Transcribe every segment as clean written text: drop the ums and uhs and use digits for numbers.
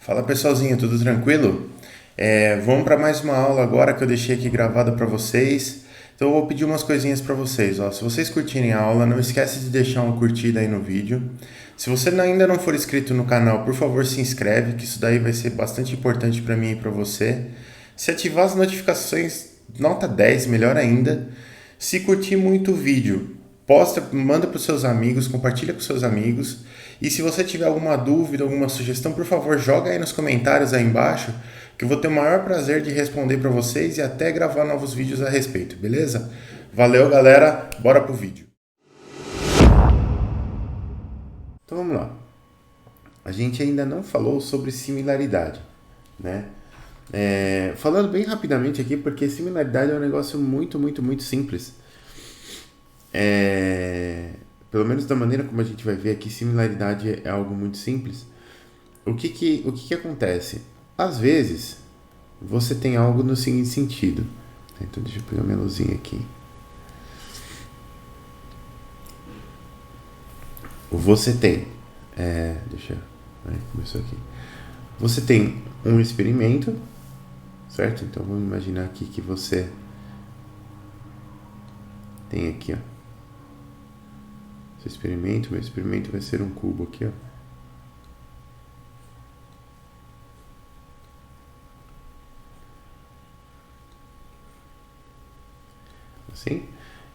Fala pessoalzinho, tudo tranquilo? Vamos para mais uma aula agora que eu deixei aqui gravada para vocês. Então eu vou pedir umas coisinhas para vocês. Ó. Se vocês curtirem a aula, não esquece de deixar uma curtida aí no vídeo. Se você ainda não for inscrito no canal, por favor se inscreve, que isso daí vai ser bastante importante para mim e para você. Se ativar as notificações, nota 10, melhor ainda. Se curtir muito o vídeo, posta, manda para os seus amigos, compartilha com seus amigos. E se você tiver alguma dúvida, alguma sugestão, por favor, joga aí nos comentários aí embaixo, que eu vou ter o maior prazer de responder para vocês e até gravar novos vídeos a respeito, beleza? Valeu, galera, bora pro vídeo. Então vamos lá. A gente ainda não falou sobre similaridade, né? Falando bem rapidamente aqui, porque similaridade é um negócio muito simples. Pelo menos da maneira como a gente vai ver aqui, similaridade é algo muito simples. O que acontece? Às vezes, você tem algo no seguinte sentido. Então, deixa eu pegar minha luzinha aqui. Você tem... começou aqui. Você tem um experimento, certo? Então, vamos imaginar aqui que você tem aqui, ó. Seu experimento, meu experimento vai ser um cubo aqui, ó. Assim.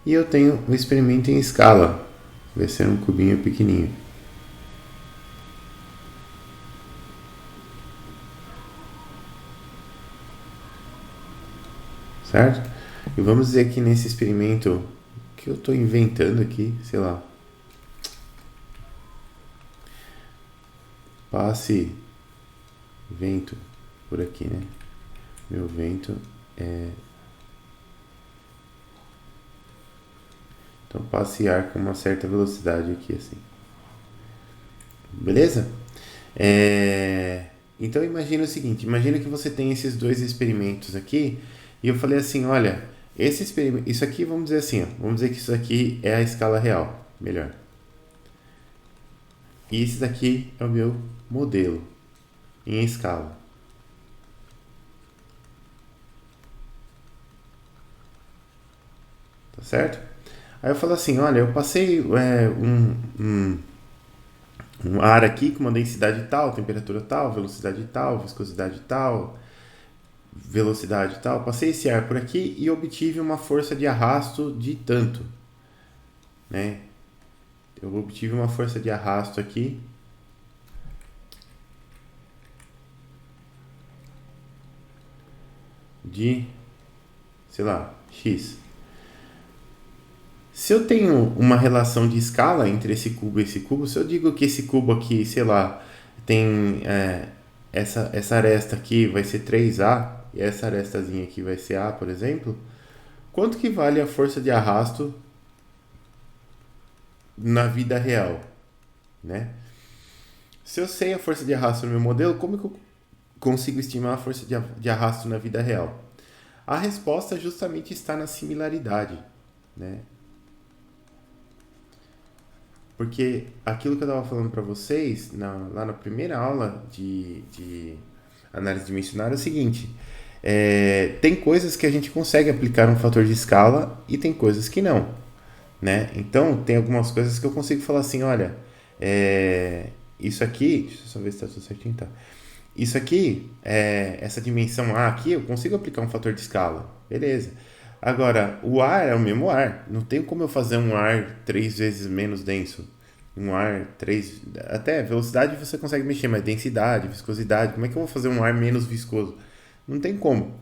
E eu tenho um experimento em escala. Vai ser um cubinho pequenininho. Certo? E vamos dizer que nesse experimento que eu estou inventando aqui, sei lá, passe vento por aqui, né? Meu vento é... Então passe ar com uma certa velocidade aqui, assim. Beleza? Então imagina o seguinte, imagina que você tem esses dois experimentos aqui, e eu falei assim, olha, esse experimento, isso aqui, vamos dizer assim, ó, vamos dizer que isso aqui é a escala real, melhor. E esse daqui é o meu modelo em escala. Tá certo? Aí eu falo assim, olha, eu passei um ar aqui com uma densidade tal, temperatura tal, velocidade tal, viscosidade tal, velocidade tal. Passei esse ar por aqui e obtive uma força de arrasto de tanto, né? Eu obtive uma força de arrasto aqui de, sei lá, X. Se eu tenho uma relação de escala entre esse cubo e esse cubo, se eu digo que esse cubo aqui, sei lá, tem essa aresta aqui vai ser 3A e essa arestazinha aqui vai ser A, por exemplo, quanto que vale a força de arrasto na vida real, né? Se eu sei a força de arrasto no meu modelo, como que eu consigo estimar a força de arrasto na vida real? A resposta justamente está na similaridade, né? Porque aquilo que eu estava falando para vocês lá na primeira aula de análise dimensional é o seguinte: tem coisas que a gente consegue aplicar um fator de escala e tem coisas que não, né? Então, tem algumas coisas que eu consigo falar assim: olha, isso aqui, deixa eu só ver se está tudo certinho, tá? Isso aqui, essa dimensão A aqui, eu consigo aplicar um fator de escala, beleza. Agora, o ar é o mesmo ar. Não tem como eu fazer um ar 3 vezes menos denso. Um ar 3... Até velocidade você consegue mexer, mas densidade, viscosidade... Como é que eu vou fazer um ar menos viscoso? Não tem como.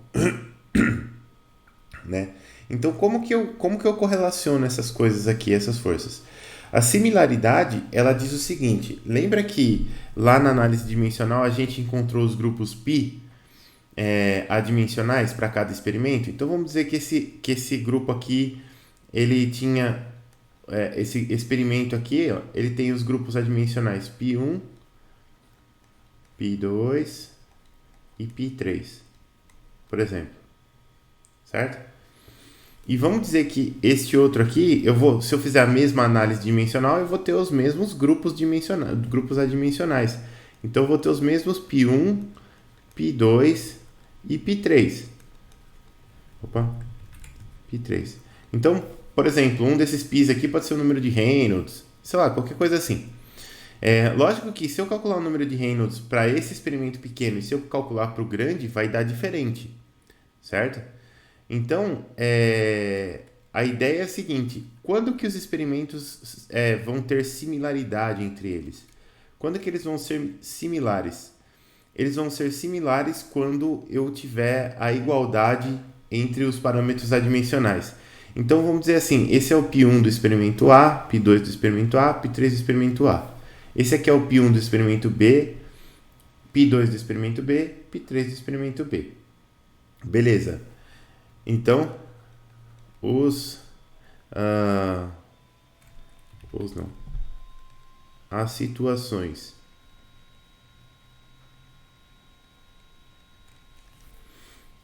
Né? Então, como que eu correlaciono essas coisas aqui, essas forças? A similaridade, ela diz o seguinte. Lembra que lá na análise dimensional a gente encontrou os grupos π adimensionais para cada experimento? Então vamos dizer que esse grupo aqui, ele tinha, esse experimento aqui, ó, ele tem os grupos adimensionais π1, π2 e π3, por exemplo, certo? E vamos dizer que este outro aqui, se eu fizer a mesma análise dimensional, eu vou ter os mesmos grupos adimensionais. Então eu vou ter os mesmos π1, π2 e π3. Opa, π3. Então, por exemplo, um desses π's aqui pode ser o número de Reynolds, sei lá, qualquer coisa assim. Lógico que se eu calcular o número de Reynolds para esse experimento pequeno e se eu calcular para o grande, vai dar diferente, certo? Então, a ideia é a seguinte: quando que os experimentos vão ter similaridade entre eles? Quando que eles vão ser similares? Eles vão ser similares quando eu tiver a igualdade entre os parâmetros adimensionais. Então, vamos dizer assim, esse é o π1 do experimento A, π2 do experimento A, π3 do experimento A. Esse aqui é o π1 do experimento B, π2 do experimento B, π3 do experimento B. Beleza. Então, as situações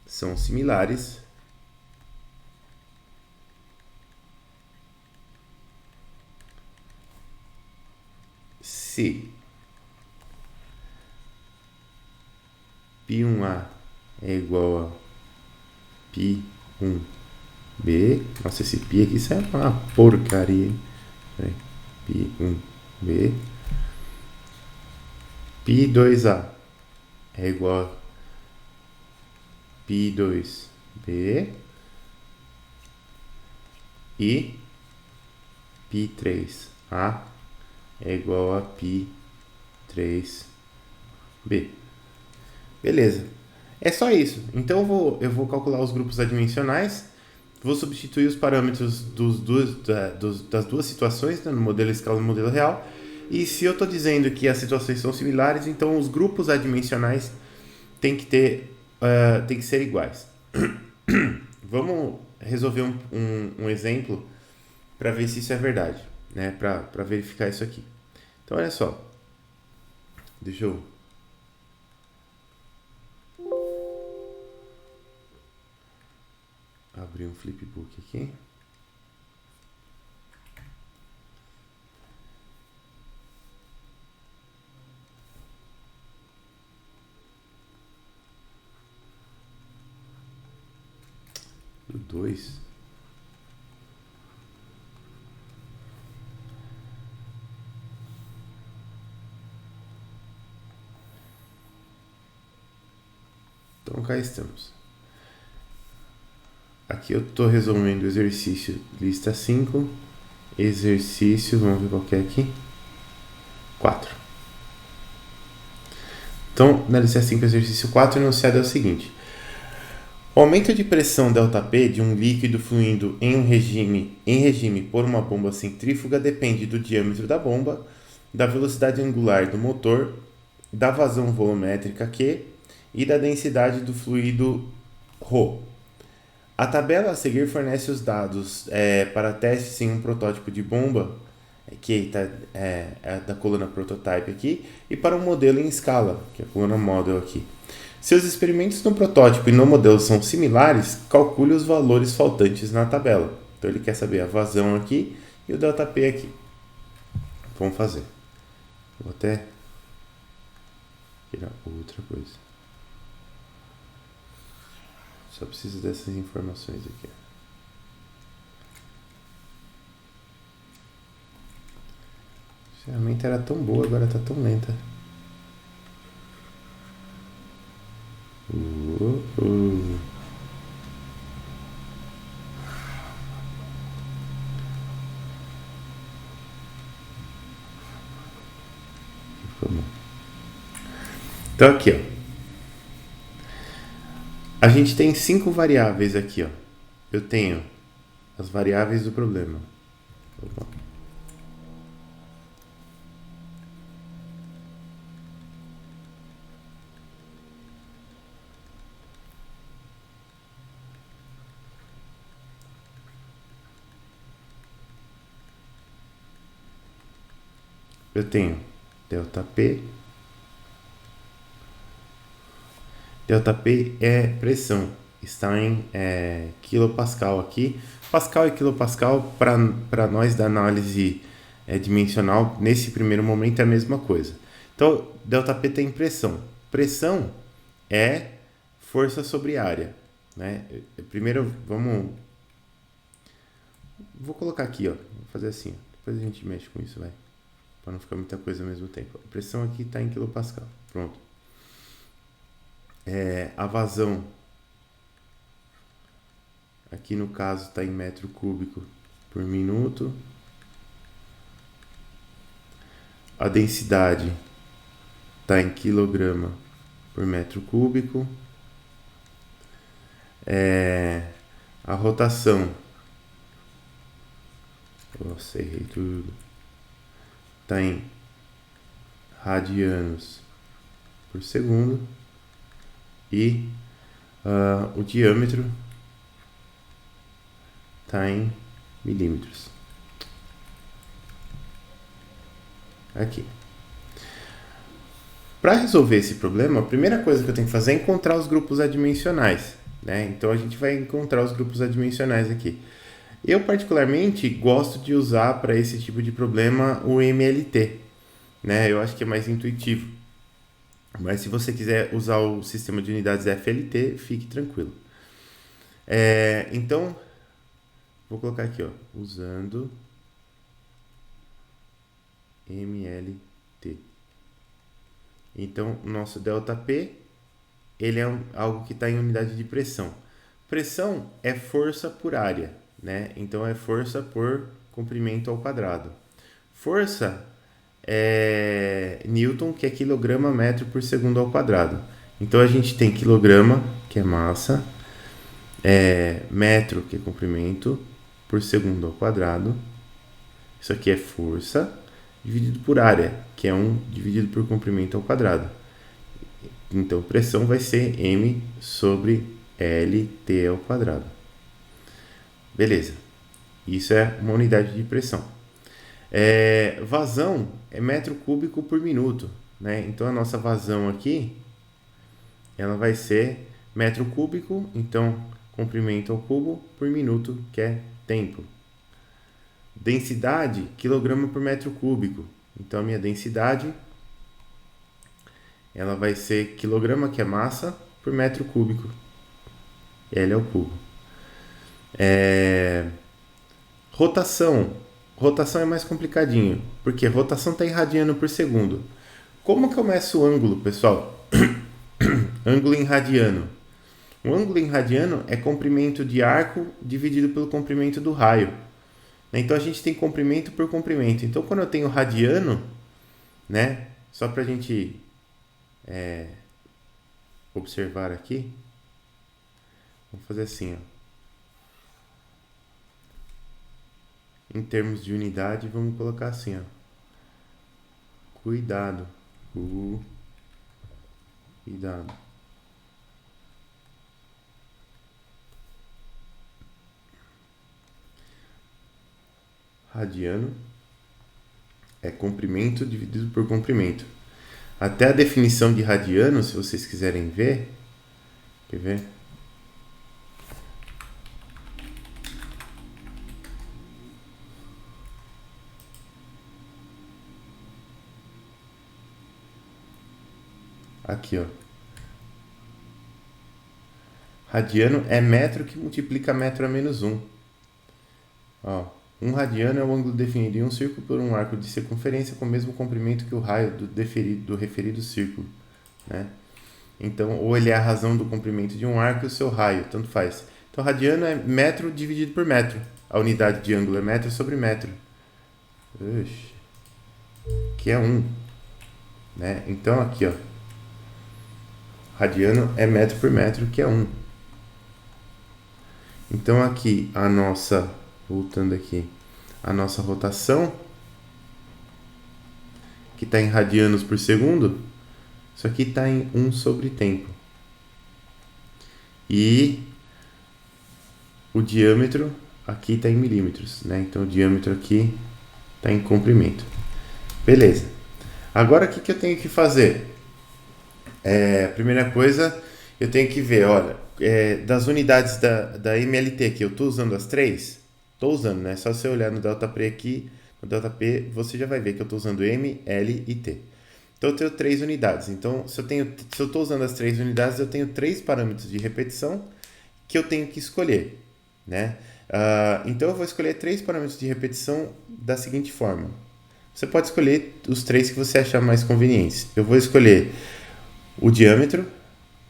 são similares se π1A é igual a π1B. Nossa, esse π aqui isso é uma porcaria. π1B. π2A é igual a π2B. E π3A é igual a π3B. Beleza. É só isso. Então eu vou calcular os grupos adimensionais, vou substituir os parâmetros das duas situações, né, no modelo escala e no modelo real. E se eu estou dizendo que as situações são similares, então os grupos adimensionais têm que ser iguais. Vamos resolver um exemplo para ver se isso é verdade, né? Para verificar isso aqui. Então, olha só. Deixa eu abrir um flipbook aqui. O 2. Então, cá estamos. Aqui eu estou resolvendo o exercício lista 5. Exercício, vamos ver qual que é aqui. 4. Então, na lista 5, exercício 4, o enunciado é o seguinte. O aumento de pressão ΔP de um líquido fluindo em regime por uma bomba centrífuga depende do diâmetro da bomba, da velocidade angular do motor, da vazão volumétrica Q e da densidade do fluido ρ. A tabela a seguir fornece os dados para testes em um protótipo de bomba, que é da coluna prototype aqui, e para um modelo em escala, que é a coluna model aqui. Se os experimentos no protótipo e no modelo são similares, calcule os valores faltantes na tabela. Então ele quer saber a vazão aqui e o ΔP aqui. Vamos fazer. Vou até tirar outra coisa. Só preciso dessas informações aqui. A ferramenta era tão boa, agora está tão lenta. Então aqui, ó. A gente tem 5 variáveis aqui, ó. Eu tenho as variáveis do problema. Opa. Eu tenho ΔP. ΔP é pressão, está em quilopascal aqui. Pascal e quilopascal, para nós da análise dimensional, nesse primeiro momento é a mesma coisa. Então, ΔP tem pressão. Pressão é força sobre área, né? Primeiro, vou colocar aqui, ó. Vou fazer assim, ó. Depois a gente mexe com isso, vai. Para não ficar muita coisa ao mesmo tempo. A pressão aqui está em quilopascal. Pronto. A vazão, aqui no caso, está em metro cúbico por minuto. A densidade está em quilograma por metro cúbico. A rotação, nossa, errei tudo, está em radianos por segundo. E o diâmetro está em milímetros. Aqui. Para resolver esse problema, a primeira coisa que eu tenho que fazer é encontrar os grupos adimensionais, né? Então a gente vai encontrar os grupos adimensionais aqui. Eu particularmente gosto de usar para esse tipo de problema o MLT, né? Eu acho que é mais intuitivo. Mas se você quiser usar o sistema de unidades FLT, fique tranquilo. Então, vou colocar aqui, ó, usando MLT. Então, o nosso ΔP, ele é algo que está em unidade de pressão. Pressão é força por área, né? Então, é força por comprimento ao quadrado. Força é Newton, que é quilograma metro por segundo ao quadrado. Então, a gente tem quilograma, que é massa, metro, que é comprimento, por segundo ao quadrado. Isso aqui é força, dividido por área, que é 1 dividido por comprimento ao quadrado. Então, pressão vai ser M sobre LT ao quadrado. Beleza. Isso é uma unidade de pressão. Vazão é metro cúbico por minuto, né? Então, a nossa vazão aqui, ela vai ser metro cúbico, então, comprimento ao cubo por minuto, que é tempo. Densidade, quilograma por metro cúbico. Então, a minha densidade, ela vai ser quilograma, que é massa, por metro cúbico. L ao cubo. Rotação. Rotação é mais complicadinho, porque rotação está em radiano por segundo. Como que eu meço o ângulo, pessoal? Ângulo em radiano. O ângulo em radiano é comprimento de arco dividido pelo comprimento do raio. Então, a gente tem comprimento por comprimento. Então, quando eu tenho radiano, né? Só para a gente observar aqui. Vamos fazer assim, ó. Em termos de unidade, vamos colocar assim, ó. Cuidado. Cuidado. Radiano é comprimento dividido por comprimento. Até a definição de radiano, se vocês quiserem ver, quer ver? Aqui, ó. Radiano é metro que multiplica metro a menos 1. Ó. 1 radiano é o ângulo definido em um círculo por um arco de circunferência com o mesmo comprimento que o raio do referido círculo, né? Então, ou ele é a razão do comprimento de um arco e o seu raio, tanto faz. Então, radiano é metro dividido por metro. A unidade de ângulo é metro sobre metro. Que é 1. Né? Então, aqui, ó. Radiano é metro por metro, que é 1. Então, aqui, a nossa... Voltando aqui, a nossa rotação, que está em radianos por segundo, isso aqui está em 1 sobre tempo. E o diâmetro aqui está em milímetros, né? Então, o diâmetro aqui está em comprimento. Beleza. Agora, o que eu tenho que fazer? A primeira coisa, eu tenho que ver, olha, das unidades da MLT aqui, eu estou usando as 3? Estou usando, né? Só você olhar no ΔP aqui, no ΔP, você já vai ver que eu estou usando M, L e T. Então eu tenho 3 unidades. Então, se eu estou usando as 3 unidades, eu tenho 3 parâmetros de repetição que eu tenho que escolher, né? Então eu vou escolher 3 parâmetros de repetição da seguinte forma. Você pode escolher os 3 que você achar mais convenientes. Eu vou escolher o diâmetro,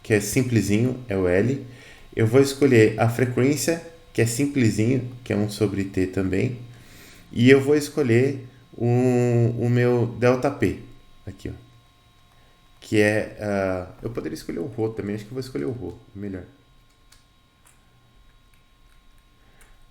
que é simplesinho, é o L. Eu vou escolher a frequência, que é simplesinho, que é 1 sobre T também. E eu vou escolher o meu ΔP, aqui, ó. Que é... eu poderia escolher o Rho também, acho que eu vou escolher o Rho, melhor.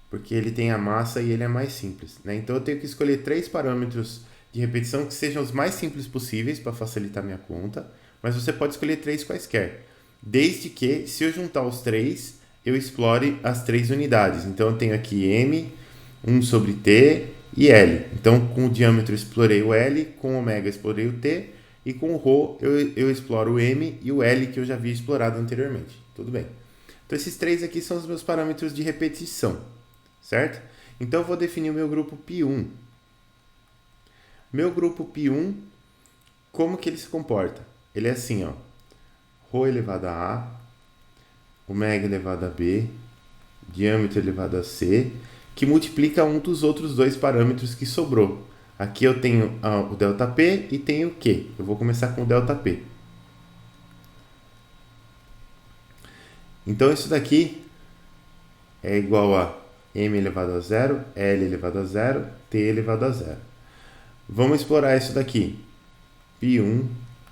Porque ele tem a massa e ele é mais simples, né? Então eu tenho que escolher 3 parâmetros de repetição que sejam os mais simples possíveis para facilitar minha conta, mas você pode escolher 3 quaisquer, desde que, se eu juntar os 3, eu explore as 3 unidades. Então eu tenho aqui M, 1 sobre T e L. Então com o diâmetro eu explorei o L, com o ômega eu explorei o T, e com o Rho eu exploro o M e o L que eu já havia explorado anteriormente. Tudo bem. Então esses 3 aqui são os meus parâmetros de repetição, certo? Então eu vou definir o meu grupo π1. Meu grupo π1, como que ele se comporta? Ele é assim, ó. Rho elevado a A, ômega elevado a B, diâmetro elevado a C, que multiplica um dos outros 2 parâmetros que sobrou. Aqui eu tenho o ΔP e tenho o Q. Eu vou começar com o ΔP. Então isso daqui é igual a M elevado a 0, L elevado a 0, T elevado a 0. Vamos explorar isso daqui. π1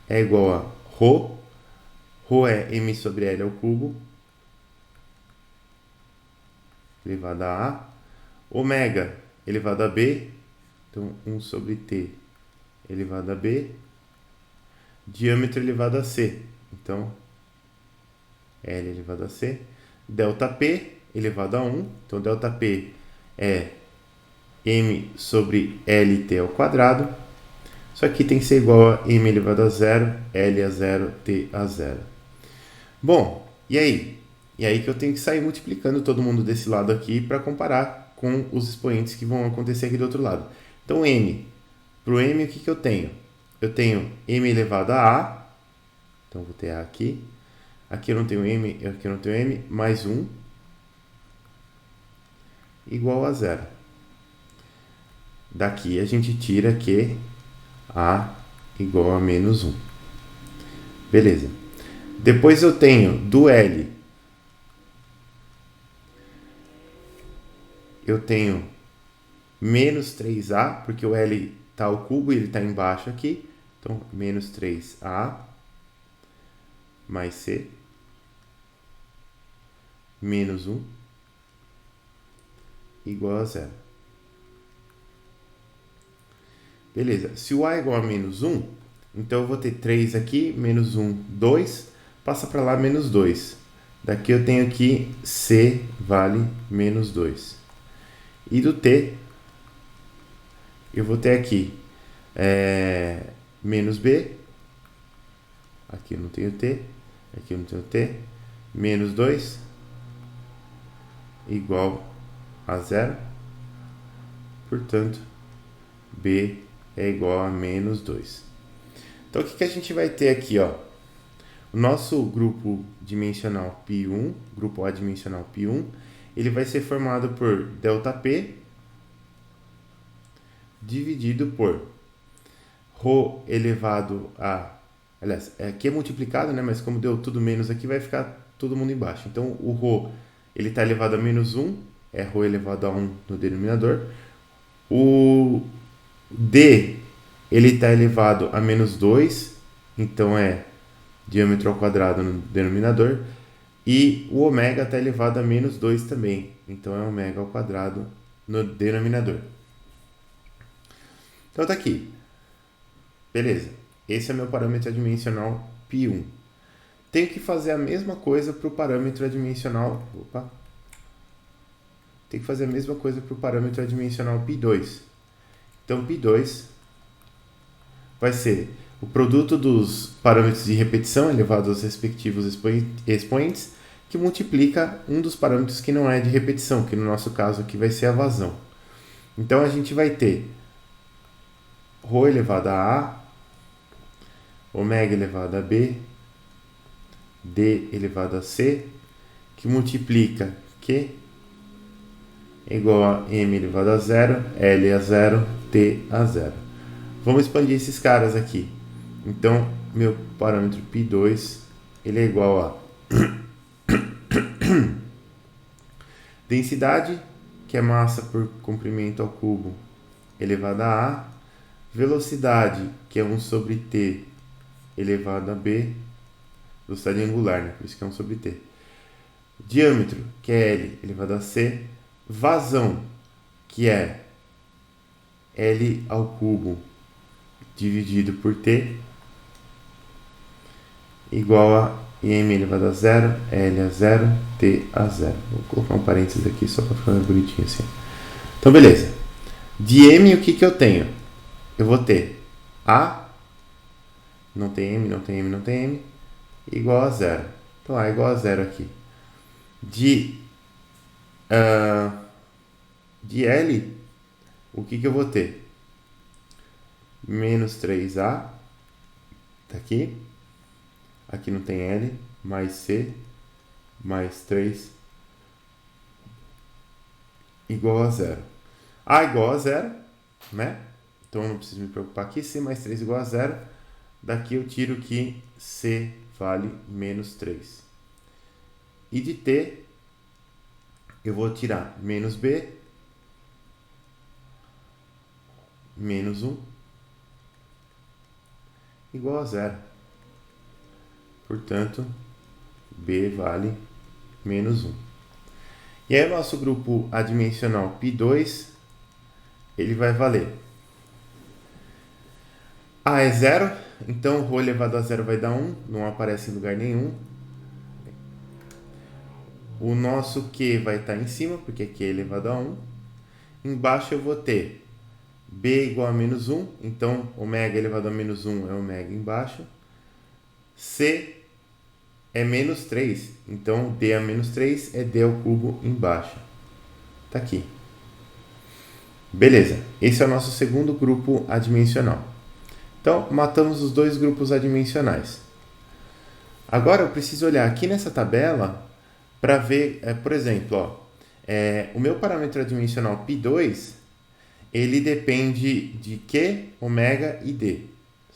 é igual a Rho. Rho é M sobre L ao cubo, elevado a A. Ômega elevado a B. Então, 1 sobre T elevado a B. Diâmetro elevado a C. Então, L elevado a C. ΔP elevado a 1. Então, ΔP é M sobre LT ao quadrado. Isso aqui tem que ser igual a M elevado a 0, L a 0, T a 0. Bom, e aí? E aí que eu tenho que sair multiplicando todo mundo desse lado aqui para comparar com os expoentes que vão acontecer aqui do outro lado. Então, M. Para o M, o que eu tenho? Eu tenho M elevado a A. Então, vou ter A aqui. Aqui eu não tenho M, aqui eu não tenho M. Mais 1. Igual a 0. Daqui a gente tira que A igual a menos 1. Beleza. Depois eu tenho do L. Eu tenho menos 3A, porque o L está ao cubo e ele está embaixo aqui. Então, menos 3A mais C menos 1 igual a 0. Beleza. Se o A é igual a menos 1, então eu vou ter 3 aqui, menos 1, 2. Passa para lá, menos 2. Daqui eu tenho que C vale menos 2. E do T, eu vou ter aqui menos B. Aqui eu não tenho T. Aqui eu não tenho T. Menos 2 igual a 0. Portanto, B é igual a menos 2. Então, o que a gente vai ter aqui, ó? O nosso grupo dimensional π1, grupo A dimensional π1, ele vai ser formado por ΔP dividido por Rho elevado a... Aliás, aqui é multiplicado, né? Mas como deu tudo menos aqui, vai ficar todo mundo embaixo. Então, o Rho, ele está elevado a menos 1, é Rho elevado a 1 no denominador. O D, ele está elevado a menos 2, então é diâmetro ao quadrado no denominador. E o ômega está elevado a menos 2 também, então é ômega ao quadrado no denominador. Então tá aqui. Beleza. Esse é meu parâmetro adimensional π1. Tenho que fazer a mesma coisa para o parâmetro adimensional... Tem que fazer a mesma coisa para o parâmetro adimensional π2. Então, π2 vai ser o produto dos parâmetros de repetição elevado aos respectivos expoentes, que multiplica um dos parâmetros que não é de repetição, que no nosso caso aqui vai ser a vazão. Então, a gente vai ter Rho elevado a A ômega elevado a B, D elevado a C, que multiplica Q é igual a M elevado a zero, L a zero, T a zero. Vamos expandir esses caras aqui. Então, meu parâmetro π2 ele é igual a densidade, que é massa por comprimento ao cubo, elevado a A, velocidade, que é 1 sobre T, elevado a B, velocidade angular, né? Por isso que é 1 sobre T. Diâmetro, que é L, elevado a C. Vazão, que é L ao cubo, dividido por T, igual a M elevado a zero, L a zero, T a zero. Vou colocar um parênteses aqui só para ficar bonitinho assim. Então, beleza. De M, o que eu tenho? Eu vou ter A, não tem M, não tem M, não tem M, igual a zero. Então, A igual a zero aqui. De L, o que eu vou ter? Menos 3A, tá aqui. Aqui não tem L, mais C, mais 3, igual a zero. A igual a zero, né? Então eu não preciso me preocupar aqui. C mais 3 igual a zero. Daqui eu tiro que C vale menos 3. E de T, eu vou tirar menos B, menos 1, igual a zero. Portanto, B vale menos 1. E aí o nosso grupo adimensional π2, ele vai valer A é zero, então ρ elevado a zero vai dar 1, não aparece em lugar nenhum. O nosso Q vai estar em cima, porque Q é elevado a 1. Embaixo eu vou ter B igual a menos 1, então ômega elevado a menos 1 é ômega embaixo. C é menos 3, então D a menos 3 é D ao cubo embaixo. Tá aqui. Beleza, esse é o nosso segundo grupo adimensional. Então, matamos os dois grupos adimensionais. Agora eu preciso olhar aqui nessa tabela para ver, por exemplo, o meu parâmetro adimensional π2, ele depende de Q, ômega e D,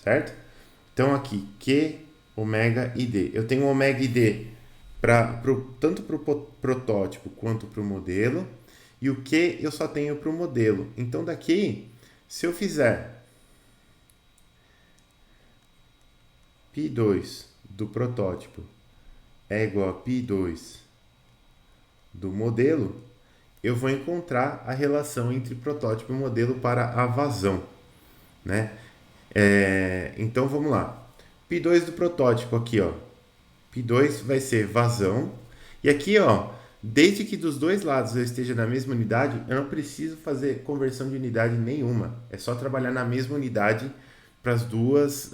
certo? Então aqui, Q, ômega e D. Eu tenho ômega e D tanto para o protótipo quanto para o modelo, e o Q eu só tenho para o modelo. Então daqui, se eu fizer π2 do protótipo é igual a π2 do modelo, eu vou encontrar a relação entre protótipo e modelo para a vazão, né? Então vamos lá. π2 do protótipo aqui, ó. π2 vai ser vazão. E aqui, ó, desde que dos dois lados eu esteja na mesma unidade, eu não preciso fazer conversão de unidade nenhuma. É só trabalhar na mesma unidade para as duas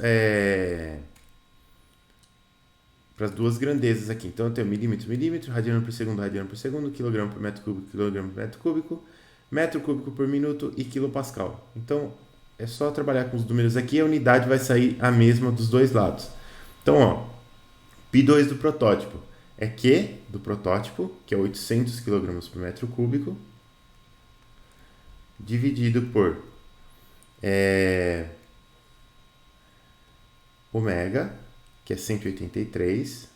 grandezas aqui. Então eu tenho milímetro, radiano por segundo, quilograma por metro cúbico, metro cúbico por minuto e quilopascal. Então é só trabalhar com os números aqui e a unidade vai sair a mesma dos dois lados. Então, ó, π2 do protótipo é Q do protótipo, que é 800 kg por metro cúbico, dividido por ômega, que é 183,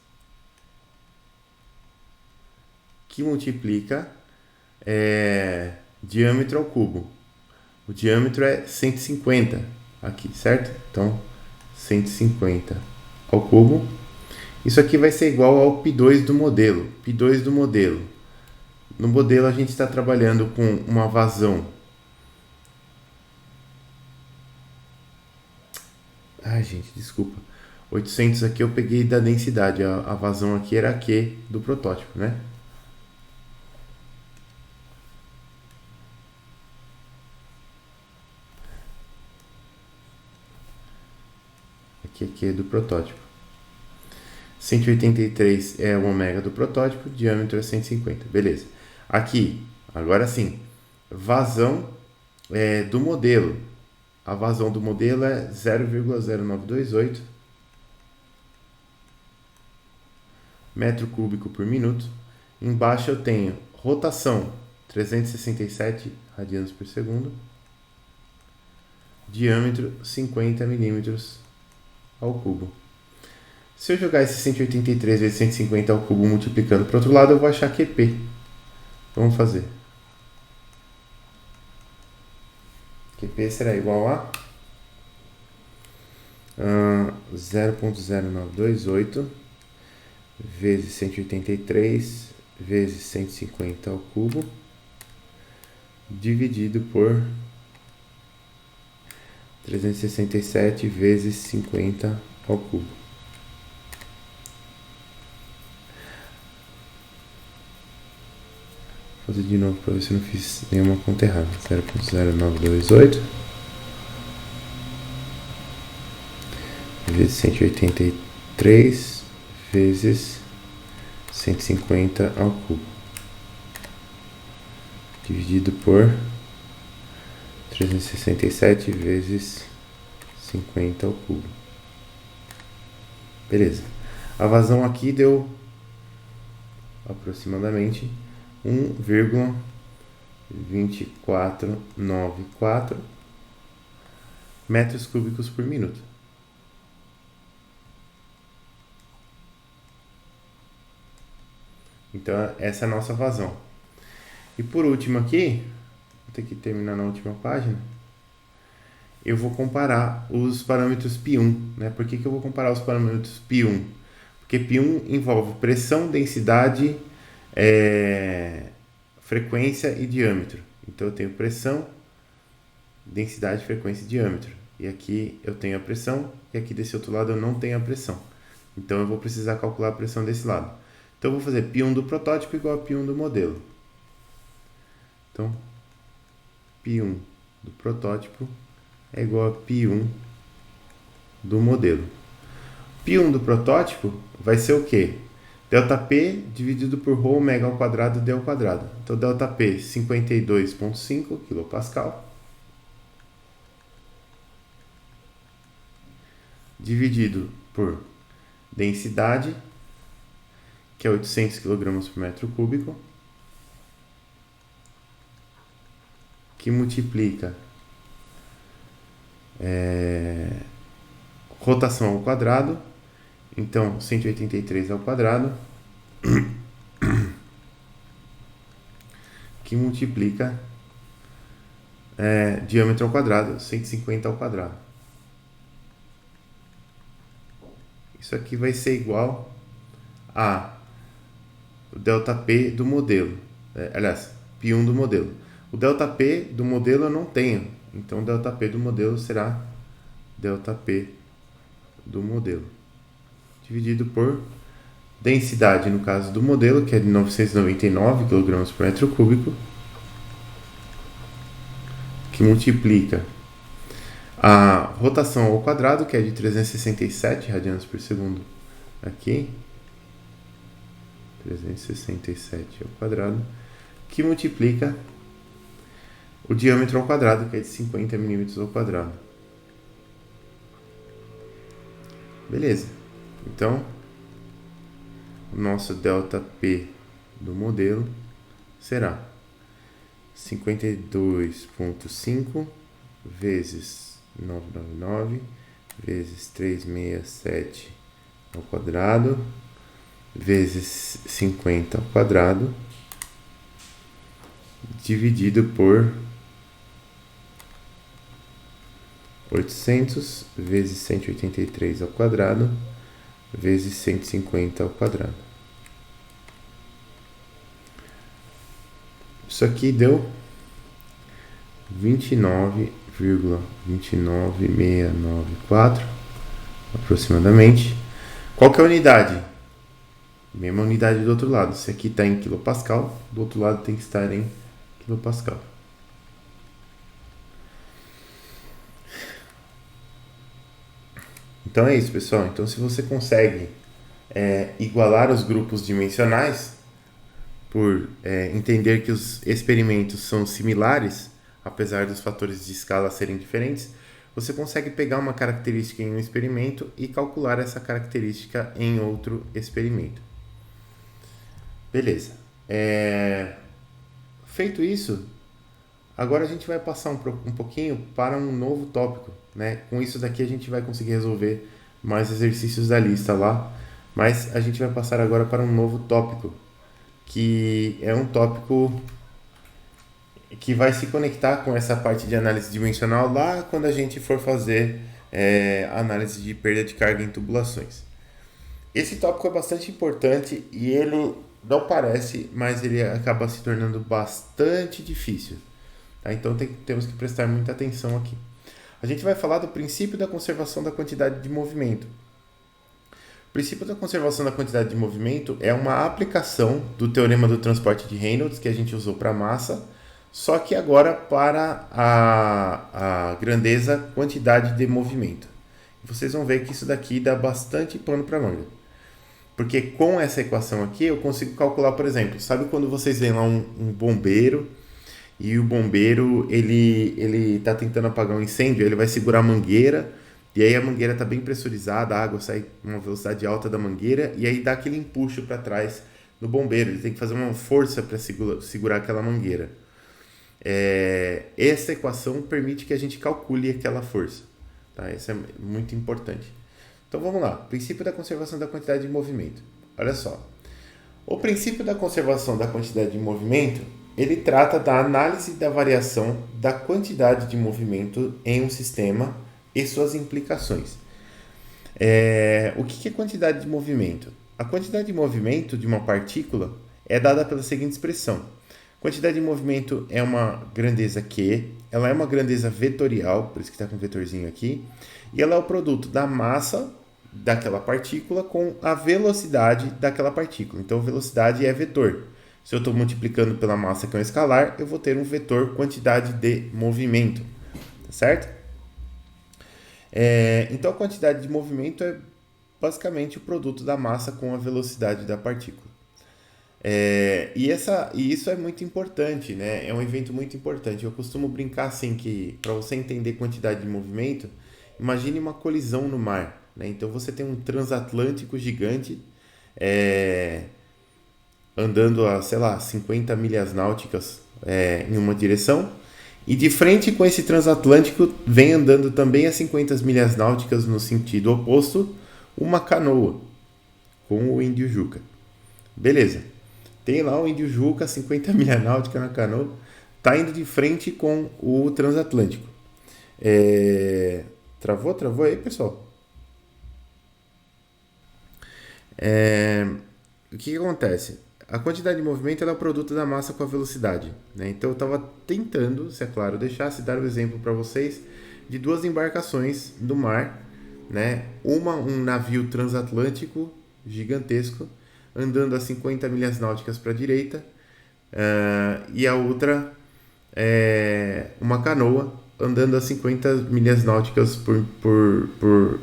que multiplica diâmetro ao cubo. O diâmetro é 150 aqui, certo? Então, 150 ao cubo. Isso aqui vai ser igual ao π2 do modelo. π2 do modelo. No modelo, a gente está trabalhando com uma vazão. Ai, gente, desculpa. 800 aqui eu peguei da densidade. A vazão aqui era Q do protótipo, né? Aqui é Q do protótipo. 183 é o ômega do protótipo, diâmetro é 150. Beleza. Aqui, agora sim, vazão do modelo. A vazão do modelo é 0,0928 metro cúbico por minuto. Embaixo eu tenho rotação, 367 radianos por segundo. Diâmetro, 50 milímetros ao cubo. Se eu jogar esse 183 vezes 150 ao cubo multiplicando para o outro lado, eu vou achar QP. Vamos fazer. QP será igual a 0,0928 vezes 183 vezes 150 ao cubo dividido por 367 vezes 50 ao cubo. Vou fazer de novo para ver se eu não fiz nenhuma conta errada. 0,0928 vezes 183 vezes 150 ao cubo dividido por 367 vezes 50 ao cubo. Beleza. A vazão aqui deu aproximadamente 1,2494 metros cúbicos por minuto. Então, essa é a nossa vazão. E por último aqui, vou ter que terminar na última página, eu vou comparar os parâmetros P1. Né? Por que eu vou comparar os parâmetros P1? Porque P1 envolve pressão, densidade, frequência e diâmetro. Então, eu tenho pressão, densidade, frequência e diâmetro. E aqui eu tenho a pressão, e aqui desse outro lado eu não tenho a pressão. Então, eu vou precisar calcular a pressão desse lado. Então, eu vou fazer P1 do protótipo igual a P1 do modelo. Então, P1 do protótipo é igual a P1 do modelo. P1 do protótipo vai ser o quê? ΔP dividido por ρ ω ao quadrado d ao quadrado. Então, ΔP 52,5 kPa dividido por densidade, que é 800 kg por metro cúbico, que multiplica rotação ao quadrado, então 183 ao quadrado, que multiplica diâmetro ao quadrado, 150 ao quadrado. Isso aqui vai ser igual a o ΔP do modelo, aliás, P1 do modelo. O ΔP do modelo eu não tenho, então o ΔP do modelo será ΔP do modelo, dividido por densidade, no caso do modelo, que é de 999 kg por metro cúbico, que multiplica a rotação ao quadrado, que é de 367 radianos por segundo, aqui, 367 ao quadrado, que multiplica o diâmetro ao quadrado, que é de 50 milímetros ao quadrado. Beleza. Então, o nosso ΔP do modelo será 52,5 vezes 999 vezes 367 ao quadrado vezes 50 ao quadrado dividido por 800 vezes 183 ao quadrado vezes 150 ao quadrado. Isso aqui deu 29,29694 aproximadamente. Qual que é a unidade? Mesma unidade do outro lado. Se aqui está em quilopascal, do outro lado tem que estar em quilopascal. Então é isso, pessoal. Então, se você consegue igualar os grupos dimensionais por entender que os experimentos são similares, apesar dos fatores de escala serem diferentes, você consegue pegar uma característica em um experimento e calcular essa característica em outro experimento. Beleza. Feito isso, agora a gente vai passar um pouquinho para um novo tópico, né? Com isso daqui a gente vai conseguir resolver mais exercícios da lista lá, mas a gente vai passar agora para um novo tópico, que é um tópico que vai se conectar com essa parte de análise dimensional lá quando a gente for fazer análise de perda de carga em tubulações. Esse tópico é bastante importante e ele não parece, mas ele acaba se tornando bastante difícil. Tá? Então temos que prestar muita atenção aqui. A gente vai falar do princípio da conservação da quantidade de movimento. O princípio da conservação da quantidade de movimento é uma aplicação do teorema do transporte de Reynolds que a gente usou para a massa, só que agora para a grandeza quantidade de movimento. Vocês vão ver que isso daqui dá bastante pano para manga. Porque com essa equação aqui eu consigo calcular, por exemplo, sabe quando vocês veem lá um bombeiro e o bombeiro ele está tentando apagar um incêndio, ele vai segurar a mangueira e aí a mangueira está bem pressurizada, a água sai com uma velocidade alta da mangueira e aí dá aquele empuxo para trás no bombeiro, ele tem que fazer uma força para segurar aquela mangueira. Essa equação permite que a gente calcule aquela força. Tá? Isso é muito importante. Então vamos lá, princípio da conservação da quantidade de movimento. Olha só, o princípio da conservação da quantidade de movimento, ele trata da análise da variação da quantidade de movimento em um sistema e suas implicações. O que é quantidade de movimento? A quantidade de movimento de uma partícula é dada pela seguinte expressão. Quantidade de movimento é uma grandeza Q, ela é uma grandeza vetorial, por isso que está com um vetorzinho aqui, e ela é o produto da massa daquela partícula com a velocidade daquela partícula. Então, velocidade é vetor. Se eu estou multiplicando pela massa, que é um escalar, eu vou ter um vetor quantidade de movimento, tá certo? Então, a quantidade de movimento é basicamente o produto da massa com a velocidade da partícula. E isso é muito importante, né? É um evento muito importante. Eu costumo brincar assim que, para você entender quantidade de movimento, imagine uma colisão no mar, né? Então você tem um transatlântico gigante andando a, sei lá, 50 milhas náuticas em uma direção, e de frente com esse transatlântico vem andando também a 50 milhas náuticas no sentido oposto uma canoa com o índio Juca. Beleza. Tem lá o índio Juca, 50 milhas náuticas na canoa, tá indo de frente com o transatlântico. Travou aí, pessoal? O que acontece? A quantidade de movimento ela é o produto da massa com a velocidade, né? Então eu estava tentando, se é claro, dar o exemplo para vocês de duas embarcações do mar, né? Um navio transatlântico gigantesco andando a 50 milhas náuticas para a direita, e a outra uma canoa andando a 50 milhas náuticas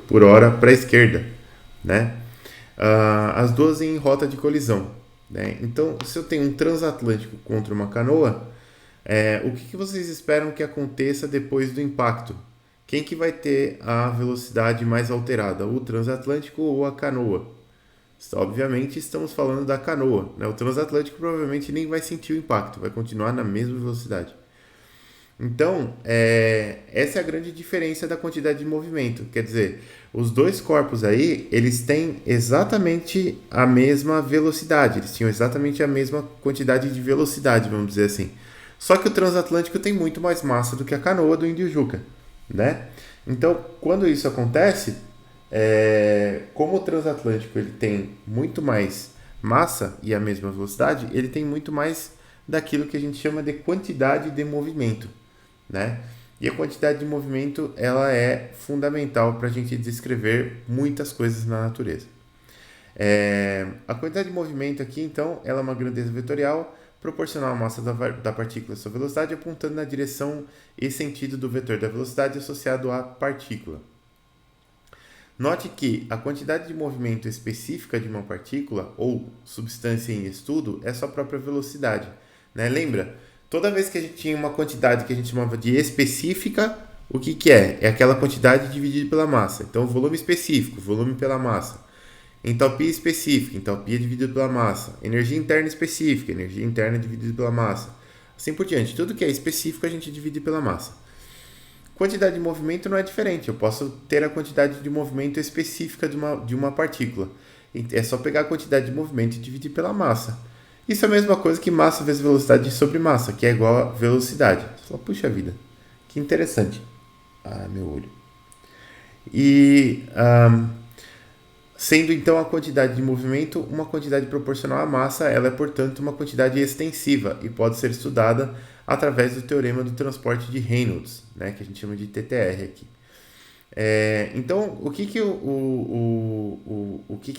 por hora para a esquerda, né? As duas em rota de colisão, né? Então, se eu tenho um transatlântico contra uma canoa, o que vocês esperam que aconteça depois do impacto? Quem que vai ter a velocidade mais alterada, o transatlântico ou a canoa? Obviamente estamos falando da canoa, né? O transatlântico provavelmente nem vai sentir o impacto, vai continuar na mesma velocidade. Então, essa é a grande diferença da quantidade de movimento. Quer dizer, os dois corpos aí, eles têm exatamente a mesma velocidade, eles tinham exatamente a mesma quantidade de velocidade, vamos dizer assim. Só que o transatlântico tem muito mais massa do que a canoa do Índio Juca, né? Então, quando isso acontece, como o transatlântico ele tem muito mais massa e a mesma velocidade, ele tem muito mais daquilo que a gente chama de quantidade de movimento, né? E a quantidade de movimento ela é fundamental para a gente descrever muitas coisas na natureza. A quantidade de movimento aqui, então, ela é uma grandeza vetorial proporcional à massa da partícula e sua velocidade, apontando na direção e sentido do vetor da velocidade associado à partícula. Note que a quantidade de movimento específica de uma partícula ou substância em estudo é sua própria velocidade, né? Lembra? Toda vez que a gente tinha uma quantidade que a gente chamava de específica, o que é? É aquela quantidade dividida pela massa. Então, volume específico, volume pela massa. Enthalpia específica, enthalpia dividido pela massa. Energia interna específica, energia interna dividida pela massa. Assim por diante. Tudo que é específico a gente divide pela massa. Quantidade de movimento não é diferente. Eu posso ter a quantidade de movimento específica de uma partícula. É só pegar a quantidade de movimento e dividir pela massa. Isso é a mesma coisa que massa vezes velocidade sobre massa, que é igual a velocidade. Só puxa vida. Que interessante. Ah, meu olho. E sendo então a quantidade de movimento uma quantidade proporcional à massa, ela é portanto uma quantidade extensiva e pode ser estudada através do teorema do transporte de Reynolds, né, que a gente chama de TTR aqui. Então, o que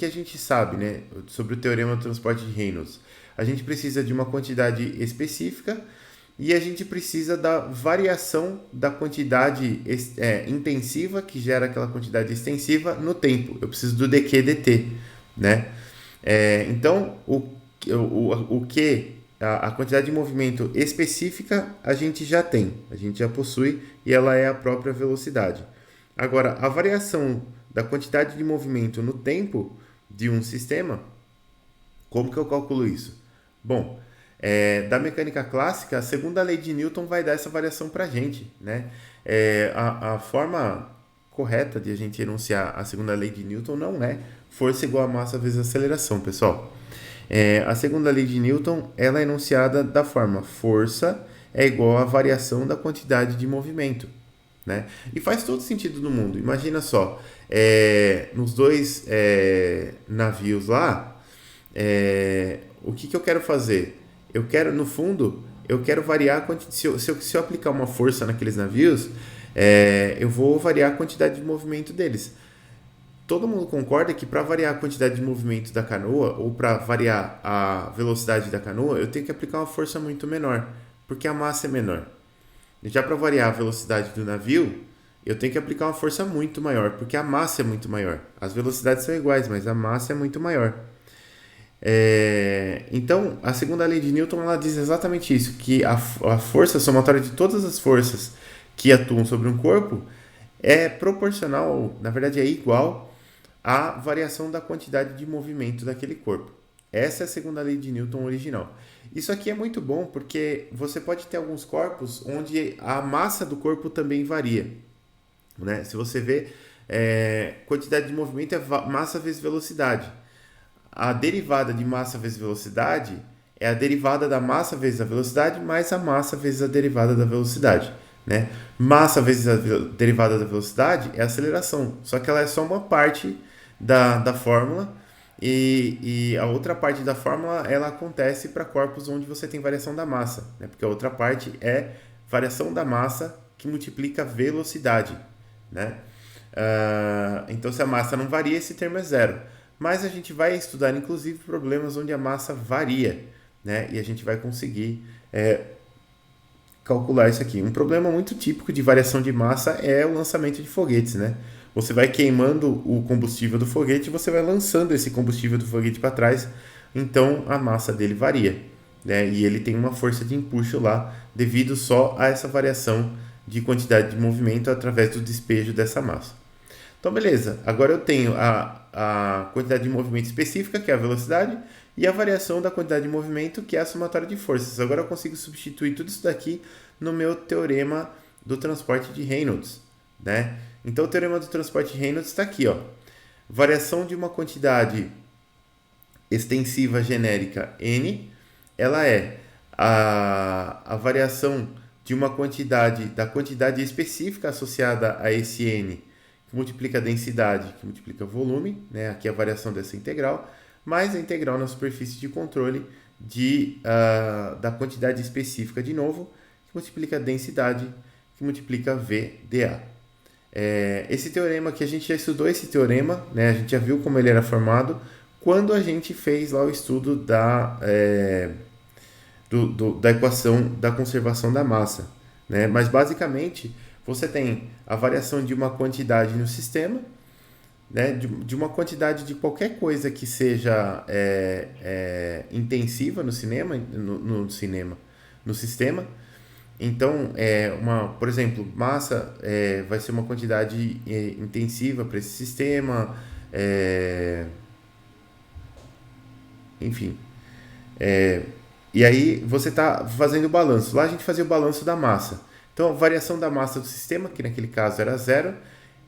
a gente sabe, né, sobre o teorema do transporte de Reynolds? A gente precisa de uma quantidade específica e a gente precisa da variação da quantidade intensiva, que gera aquela quantidade extensiva, no tempo. Eu preciso do dq dt, né? Então, a quantidade de movimento específica a gente já tem, a gente já possui, e ela é a própria velocidade. Agora, a variação da quantidade de movimento no tempo de um sistema, como que eu calculo isso? Bom, da mecânica clássica, a segunda lei de Newton vai dar essa variação para a gente, né? A forma correta de a gente enunciar a segunda lei de Newton não é força igual a massa vezes aceleração, pessoal. A segunda lei de Newton ela é enunciada da forma força é igual à variação da quantidade de movimento, né? E faz todo sentido no mundo. Imagina só, nos dois navios lá, o que eu quero fazer? Eu quero, no fundo, eu quero variar a quantidade. Se eu aplicar uma força naqueles navios, eu vou variar a quantidade de movimento deles. Todo mundo concorda que para variar a quantidade de movimento da canoa ou para variar a velocidade da canoa, eu tenho que aplicar uma força muito menor, porque a massa é menor. E já para variar a velocidade do navio, eu tenho que aplicar uma força muito maior, porque a massa é muito maior. As velocidades são iguais, mas a massa é muito maior. Então, a segunda lei de Newton ela diz exatamente isso, que a força somatória de todas as forças que atuam sobre um corpo é proporcional, na verdade é igual à variação da quantidade de movimento daquele corpo. Essa é a segunda lei de Newton original. Isso aqui é muito bom porque você pode ter alguns corpos onde a massa do corpo também varia, né? Se você vê, quantidade de movimento é massa vezes velocidade. A derivada de massa vezes velocidade é a derivada da massa vezes a velocidade mais a massa vezes a derivada da velocidade, né? Massa vezes a derivada da velocidade é a aceleração, só que ela é só uma parte da fórmula e a outra parte da fórmula ela acontece para corpos onde você tem variação da massa, né? Porque a outra parte é variação da massa que multiplica a velocidade, né? Então, se a massa não varia, esse termo é zero. Mas a gente vai estudar, inclusive, problemas onde a massa varia, né? E a gente vai conseguir calcular isso aqui. Um problema muito típico de variação de massa é o lançamento de foguetes, né? Você vai queimando o combustível do foguete e você vai lançando esse combustível do foguete para trás, então a massa dele varia, né? E ele tem uma força de empuxo lá devido só a essa variação de quantidade de movimento através do despejo dessa massa. Então, beleza. Agora eu tenho a quantidade de movimento específica, que é a velocidade, e a variação da quantidade de movimento, que é a somatória de forças. Agora eu consigo substituir tudo isso daqui no meu teorema do transporte de Reynolds, né? Então, o teorema do transporte de Reynolds está aqui, ó. Variação de uma quantidade extensiva genérica n, ela é a variação de uma quantidade, da quantidade específica associada a esse n, que multiplica a densidade, que multiplica o volume, né? Aqui é a variação dessa integral, mais a integral na superfície de controle da quantidade específica de novo, que multiplica a densidade, que multiplica V dA. Esse teorema que a gente já estudou esse teorema, né? A gente já viu como ele era formado quando a gente fez lá o estudo da equação da conservação da massa, né? Mas basicamente você tem a variação de uma quantidade no sistema, né? De uma quantidade de qualquer coisa que seja intensiva no sistema. Então, por exemplo, massa vai ser uma quantidade intensiva para esse sistema, enfim. E aí você está fazendo o balanço. Lá a gente fazia o balanço da massa. Então a variação da massa do sistema, que naquele caso era zero,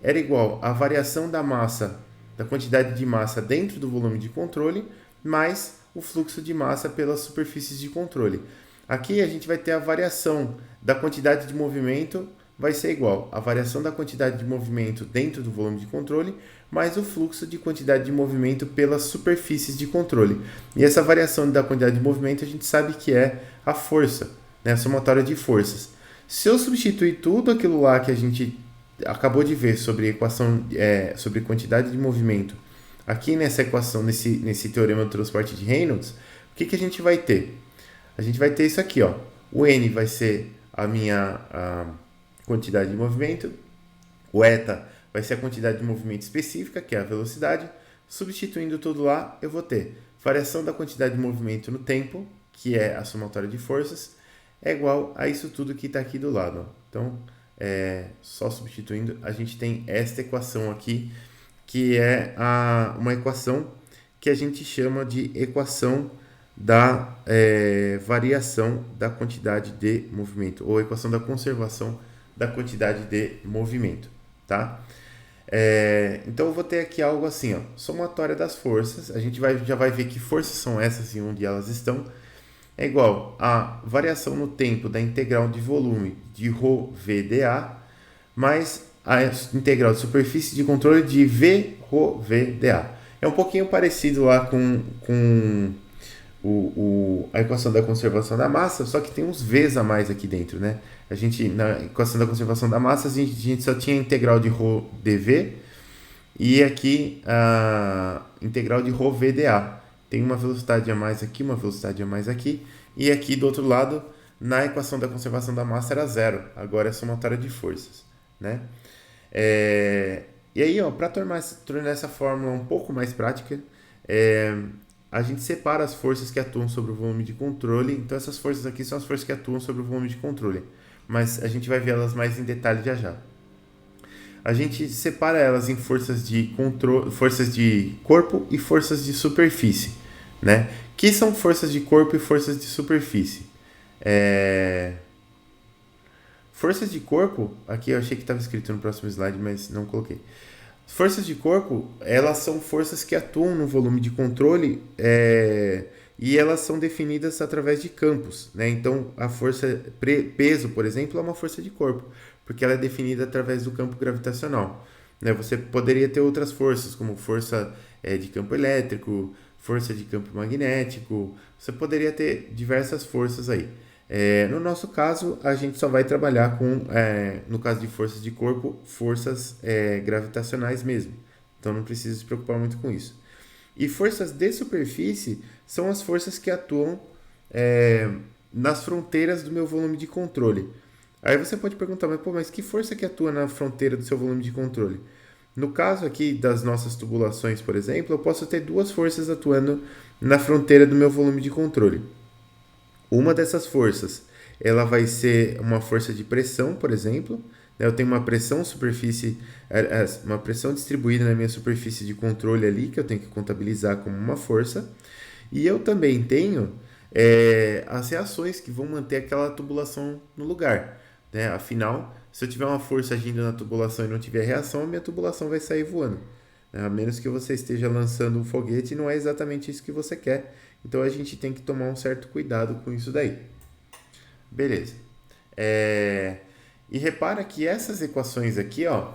era igual à variação da massa, da quantidade de massa dentro do volume de controle, mais o fluxo de massa pelas superfícies de controle. Aqui a gente vai ter a variação da quantidade de movimento, vai ser igual à variação da quantidade de movimento dentro do volume de controle, mais o fluxo de quantidade de movimento pelas superfícies de controle. E essa variação da quantidade de movimento a gente sabe que é a força, né? A somatória de forças. Se eu substituir tudo aquilo lá que a gente acabou de ver sobre equação, sobre quantidade de movimento, aqui nessa equação, nesse teorema do transporte de Reynolds, o que a gente vai ter? A gente vai ter isso aqui, ó. O N vai ser a quantidade de movimento, o eta vai ser a quantidade de movimento específica, que é a velocidade. Substituindo tudo lá, eu vou ter variação da quantidade de movimento no tempo, que é a somatória de forças, é igual a isso tudo que está aqui do lado. Ó. Então, só substituindo, a gente tem esta equação aqui, que é uma equação que a gente chama de equação da variação da quantidade de movimento, ou equação da conservação da quantidade de movimento, tá? Então eu vou ter aqui algo assim, ó, somatória das forças, a gente já vai ver que forças são essas e onde elas estão, é igual a variação no tempo da integral de volume de ρVdA mais a integral de superfície de controle de VρVdA. É um pouquinho parecido lá com a equação da conservação da massa, só que tem uns V's a mais aqui dentro, né? Na equação da conservação da massa, a gente só tinha a integral de ρ dV e aqui a integral de ρ VdA. Tem uma velocidade a mais aqui, uma velocidade a mais aqui, e aqui do outro lado, na equação da conservação da massa era zero, agora é somatória de forças, né? E aí, para tornar essa fórmula um pouco mais prática, a gente separa as forças que atuam sobre o volume de controle. Então essas forças aqui são as forças que atuam sobre o volume de controle, mas a gente vai ver elas mais em detalhe já já. A gente separa elas em forças de corpo e forças de superfície, né? Que são forças de corpo e forças de superfície. Forças de corpo, aqui eu achei que estava escrito no próximo slide, mas não coloquei. Forças de corpo, elas são forças que atuam no volume de controle e elas são definidas através de campos, né? Então, a força peso, por exemplo, é uma força de corpo, porque ela é definida através do campo gravitacional, né? Você poderia ter outras forças, como força de campo elétrico, força de campo magnético, você poderia ter diversas forças aí. No nosso caso, a gente só vai trabalhar com, no caso de forças de corpo, forças gravitacionais mesmo. Então não precisa se preocupar muito com isso. E forças de superfície são as forças que atuam nas fronteiras do meu volume de controle. Aí você pode perguntar, mas que força que atua na fronteira do seu volume de controle? No caso aqui das nossas tubulações, por exemplo, eu posso ter duas forças atuando na fronteira do meu volume de controle. Uma dessas forças, ela vai ser uma força de pressão, por exemplo. Eu tenho uma pressão uma pressão distribuída na minha superfície de controle ali, que eu tenho que contabilizar como uma força. E eu também tenho as reações que vão manter aquela tubulação no lugar, né? Afinal, se eu tiver uma força agindo na tubulação e não tiver reação, a minha tubulação vai sair voando. A menos que você esteja lançando um foguete, não é exatamente isso que você quer. Então a gente tem que tomar um certo cuidado com isso daí. Beleza. E repara que essas equações aqui, ó,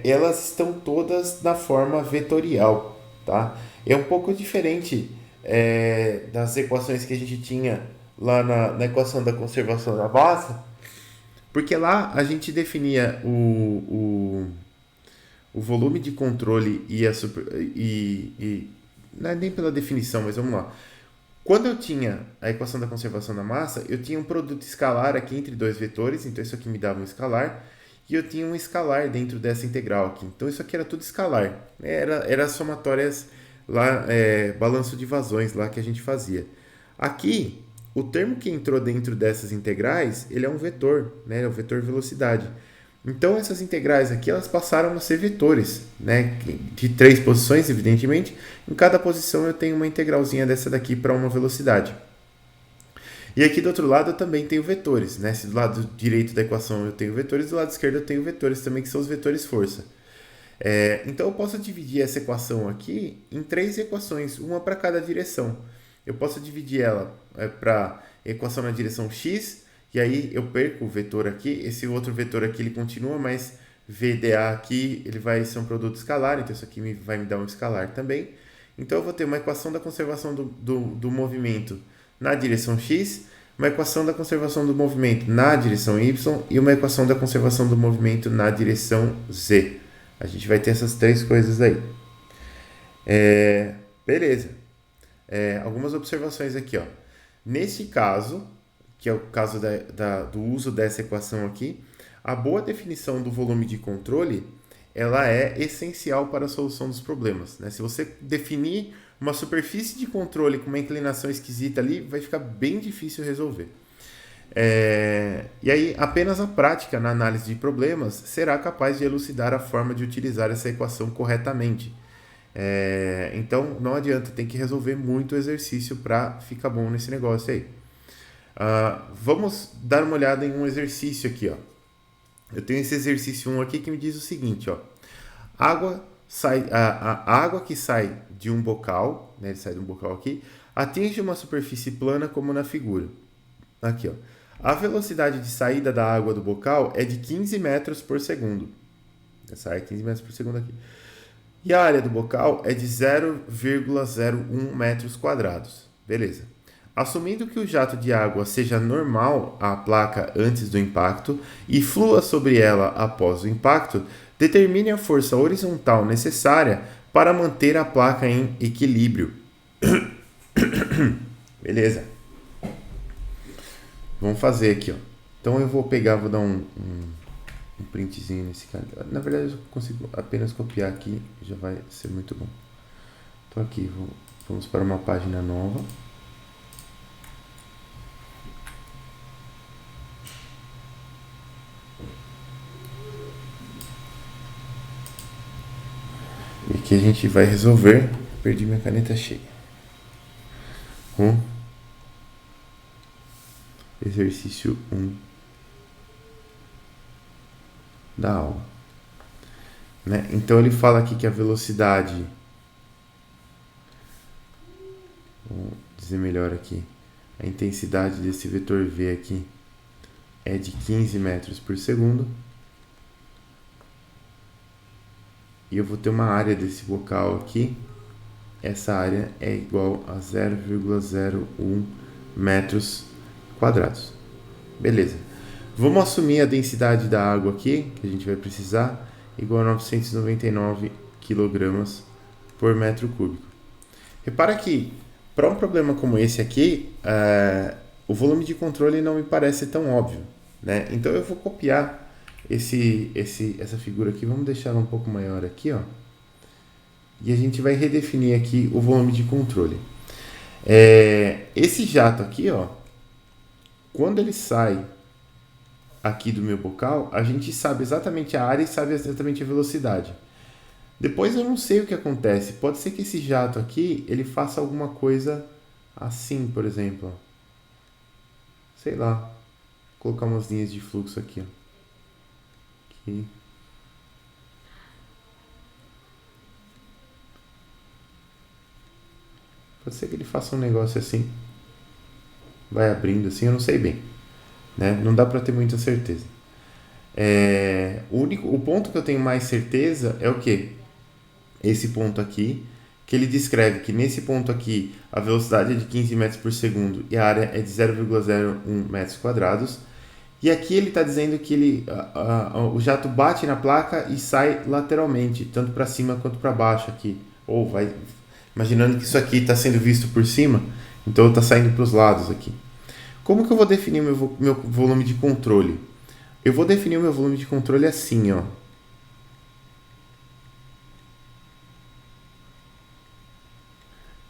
elas estão todas na forma vetorial, tá? É um pouco diferente das equações que a gente tinha lá na equação da conservação da massa, porque lá a gente definia o volume de controle não é nem pela definição, mas vamos lá. Quando eu tinha a equação da conservação da massa, eu tinha um produto escalar aqui entre dois vetores, então isso aqui me dava um escalar, e eu tinha um escalar dentro dessa integral aqui. Então isso aqui era tudo escalar. Era somatórias lá, balanço de vazões lá que a gente fazia. Aqui, o termo que entrou dentro dessas integrais, ele é um vetor, né? É o vetor velocidade. Então essas integrais aqui elas passaram a ser vetores, né? De três posições, evidentemente. Em cada posição eu tenho uma integralzinha dessa daqui para uma velocidade. E aqui do outro lado eu também tenho vetores, né? Se do lado direito da equação eu tenho vetores, do lado esquerdo eu tenho vetores também, que são os vetores força. Então eu posso dividir essa equação aqui em três equações, uma para cada direção. Eu posso dividir ela para equação na direção x, e aí eu perco o vetor aqui, esse outro vetor aqui ele continua, mas VDA aqui ele vai ser um produto escalar, então isso aqui vai me dar um escalar também. Então eu vou ter uma equação da conservação do movimento na direção x, uma equação da conservação do movimento na direção y e uma equação da conservação do movimento na direção z. A gente vai ter essas três coisas aí. Beleza. Algumas observações aqui, ó. Nesse caso, que é o caso do uso dessa equação aqui, a boa definição do volume de controle ela é essencial para a solução dos problemas, né? Se você definir uma superfície de controle com uma inclinação esquisita ali, vai ficar bem difícil resolver. E aí, apenas a prática na análise de problemas será capaz de elucidar a forma de utilizar essa equação corretamente. Então, não adianta, tem que resolver muito exercício para ficar bom nesse negócio aí. Vamos dar uma olhada em um exercício aqui, ó. Eu tenho esse exercício 1 aqui que me diz o seguinte, ó. A água que sai de um bocal, né, ele sai de um bocal aqui, atinge uma superfície plana como na figura. Aqui, ó. A velocidade de saída da água do bocal é de 15 metros por segundo. Sai 15 metros por segundo aqui. E a área do bocal é de 0,01 metros quadrados. Beleza. Assumindo que o jato de água seja normal à placa antes do impacto e flua sobre ela após o impacto, determine a força horizontal necessária para manter a placa em equilíbrio. Beleza. Vamos fazer aqui, ó. Então eu vou dar um printzinho nesse cara. Na verdade eu consigo apenas copiar aqui, já vai ser muito bom. Então aqui, vamos para uma página nova. E aqui a gente vai resolver. Perdi minha caneta cheia. Exercício 1 da aula. Né? Então ele fala aqui que a velocidade, vou dizer melhor aqui, a intensidade desse vetor V aqui é de 15 metros por segundo. E eu vou ter uma área desse bocal aqui. Essa área é igual a 0,01 metros quadrados. Beleza. Vamos assumir a densidade da água aqui, que a gente vai precisar, igual a 999 kg por metro cúbico. Repara que, para um problema como esse aqui, o volume de controle não me parece tão óbvio, né? Então eu vou copiar essa figura aqui, vamos deixar ela um pouco maior aqui, ó. E a gente vai redefinir aqui o volume de controle. Esse jato aqui, ó, quando ele sai aqui do meu bocal, a gente sabe exatamente a área e sabe exatamente a velocidade. Depois eu não sei o que acontece. Pode ser que esse jato aqui, ele faça alguma coisa assim, por exemplo. Sei lá. Vou colocar umas linhas de fluxo aqui, ó. Aqui. Pode ser que ele faça um negócio assim. Vai abrindo assim, eu não sei bem. Né? Não dá para ter muita certeza. O ponto que eu tenho mais certeza é o quê? Esse ponto aqui, que ele descreve que nesse ponto aqui a velocidade é de 15 metros por segundo e a área é de 0,01 metros quadrados. E aqui ele está dizendo que o jato bate na placa e sai lateralmente, tanto para cima quanto para baixo aqui. Ou vai, imaginando que isso aqui está sendo visto por cima, então está saindo para os lados aqui. Como que eu vou definir meu volume de controle? Eu vou definir o meu volume de controle assim, ó.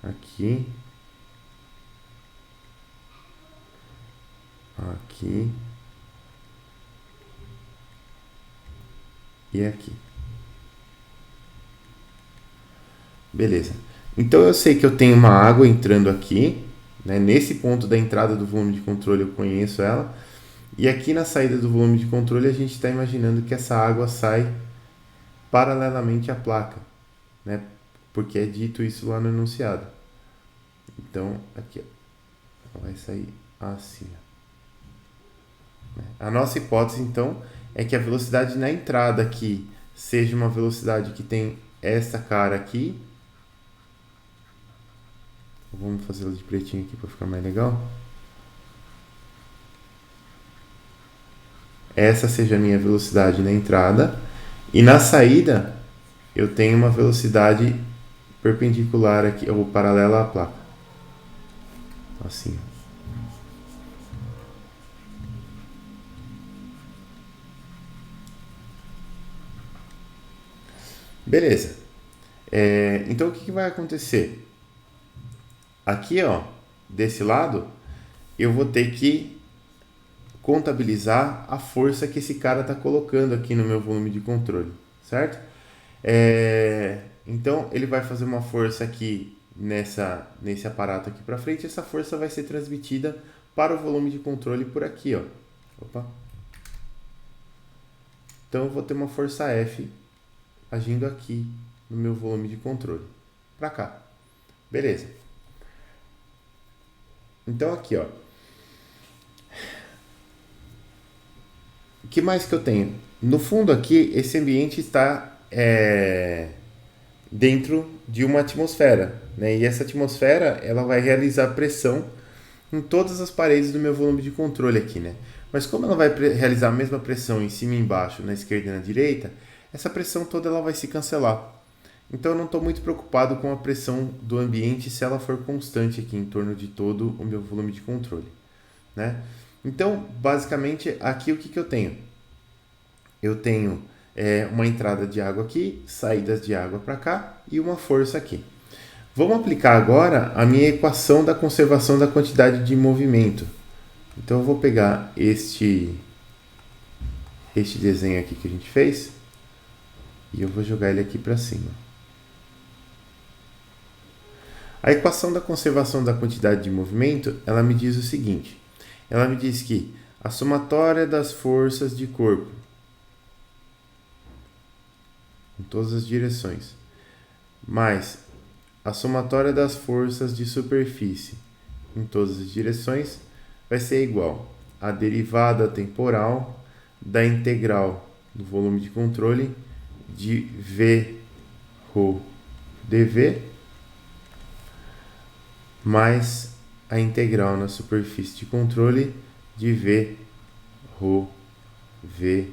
Aqui. Aqui. e aqui. Beleza. Então eu sei que eu tenho uma água entrando aqui, né? Nesse ponto da entrada do volume de controle eu conheço ela. E aqui na saída do volume de controle a gente está imaginando que essa água sai paralelamente à placa, né? Porque é dito isso lá no enunciado. Então, aqui, ó, vai sair assim. Ó. A nossa hipótese, então, é que a velocidade na entrada aqui seja uma velocidade que tem essa cara aqui. Vamos fazer ela de pretinho aqui para ficar mais legal. Essa seja a minha velocidade na entrada. E na saída, eu tenho uma velocidade perpendicular aqui, ou paralela à placa. Assim. Beleza. Então, o que vai acontecer? Aqui, ó, desse lado, eu vou ter que contabilizar a força que esse cara está colocando aqui no meu volume de controle, certo? Então, ele vai fazer uma força aqui nesse aparato aqui para frente, e essa força vai ser transmitida para o volume de controle por aqui, ó. Opa. Então, eu vou ter uma força F agindo aqui no meu volume de controle, para cá. Beleza. Então, aqui, ó. O que mais que eu tenho? No fundo aqui, esse ambiente está dentro de uma atmosfera, né? E essa atmosfera, ela vai realizar pressão em todas as paredes do meu volume de controle aqui, né? Mas como ela vai realizar a mesma pressão em cima e embaixo, na esquerda e na direita, essa pressão toda ela vai se cancelar. Então eu não estou muito preocupado com a pressão do ambiente se ela for constante aqui em torno de todo o meu volume de controle, né? Então, basicamente, aqui o que eu tenho? Eu tenho uma entrada de água aqui, saídas de água para cá e uma força aqui. Vamos aplicar agora a minha equação da conservação da quantidade de movimento. Então, eu vou pegar este desenho aqui que a gente fez e eu vou jogar ele aqui para cima. A equação da conservação da quantidade de movimento, ela me diz o seguinte. Ela me diz que a somatória das forças de corpo em todas as direções, mais a somatória das forças de superfície em todas as direções vai ser igual à derivada temporal da integral do volume de controle de V ρ dV mais a integral na superfície de controle de V ρ V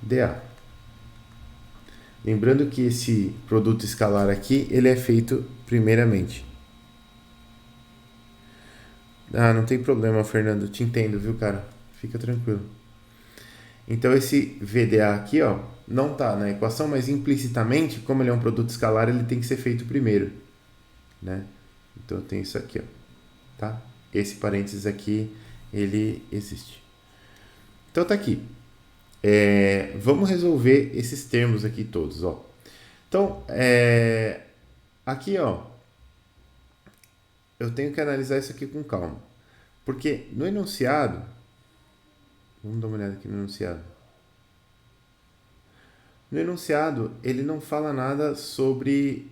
dA. Lembrando que esse produto escalar aqui, ele é feito primeiramente. Ah, não tem problema, Fernando. Te entendo, viu, cara? Fica tranquilo. Então, esse VDA aqui, ó, não está na equação, mas implicitamente, como ele é um produto escalar, ele tem que ser feito primeiro, né? Então, eu tenho isso aqui, ó, tá? Esse parênteses aqui, ele existe. Então, tá aqui. Vamos resolver esses termos aqui todos, ó. Então, aqui, ó, eu tenho que analisar isso aqui com calma. Porque no enunciado, vamos dar uma olhada aqui no enunciado. No enunciado, ele não fala nada sobre...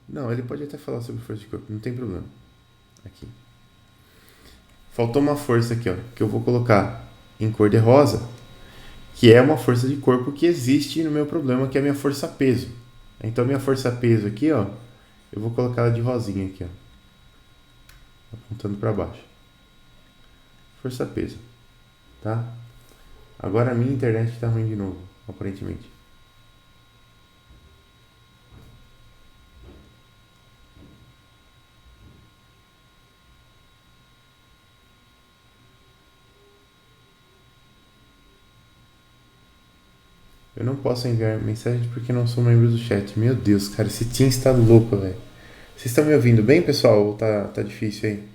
Não, ele pode até falar sobre força de corpo, não tem problema. Aqui. Faltou uma força aqui, ó, que eu vou colocar em cor de rosa, que é uma força de corpo que existe no meu problema, que é a minha força peso. Então, a minha força peso aqui, ó, eu vou colocar ela de rosinha aqui, ó, apontando para baixo. Força peso, tá? Agora a minha internet está ruim de novo, aparentemente. Eu não posso enviar mensagem porque não sou membro do chat. Meu Deus, cara, esse Teams tá louco, velho. Vocês estão me ouvindo bem, pessoal? Ou tá difícil aí?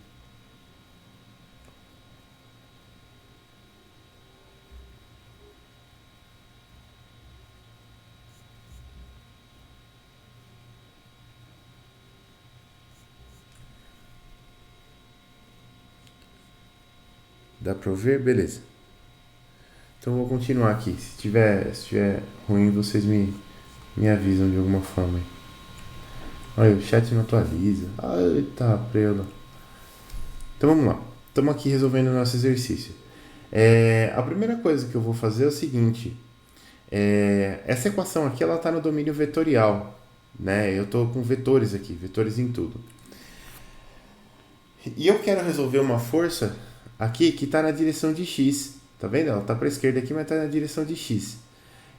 Dá pra ver? Beleza. Então eu vou continuar aqui. Se tiver ruim, vocês me avisam de alguma forma. Olha, o chat não atualiza. Eita, preula. Então vamos lá. Estamos aqui resolvendo o nosso exercício. A primeira coisa que eu vou fazer é o seguinte. Essa equação aqui ela está no domínio vetorial. Né? Eu estou com vetores aqui, vetores em tudo. E eu quero resolver uma força aqui que está na direção de x. Tá vendo? Ela está para a esquerda aqui, mas está na direção de x.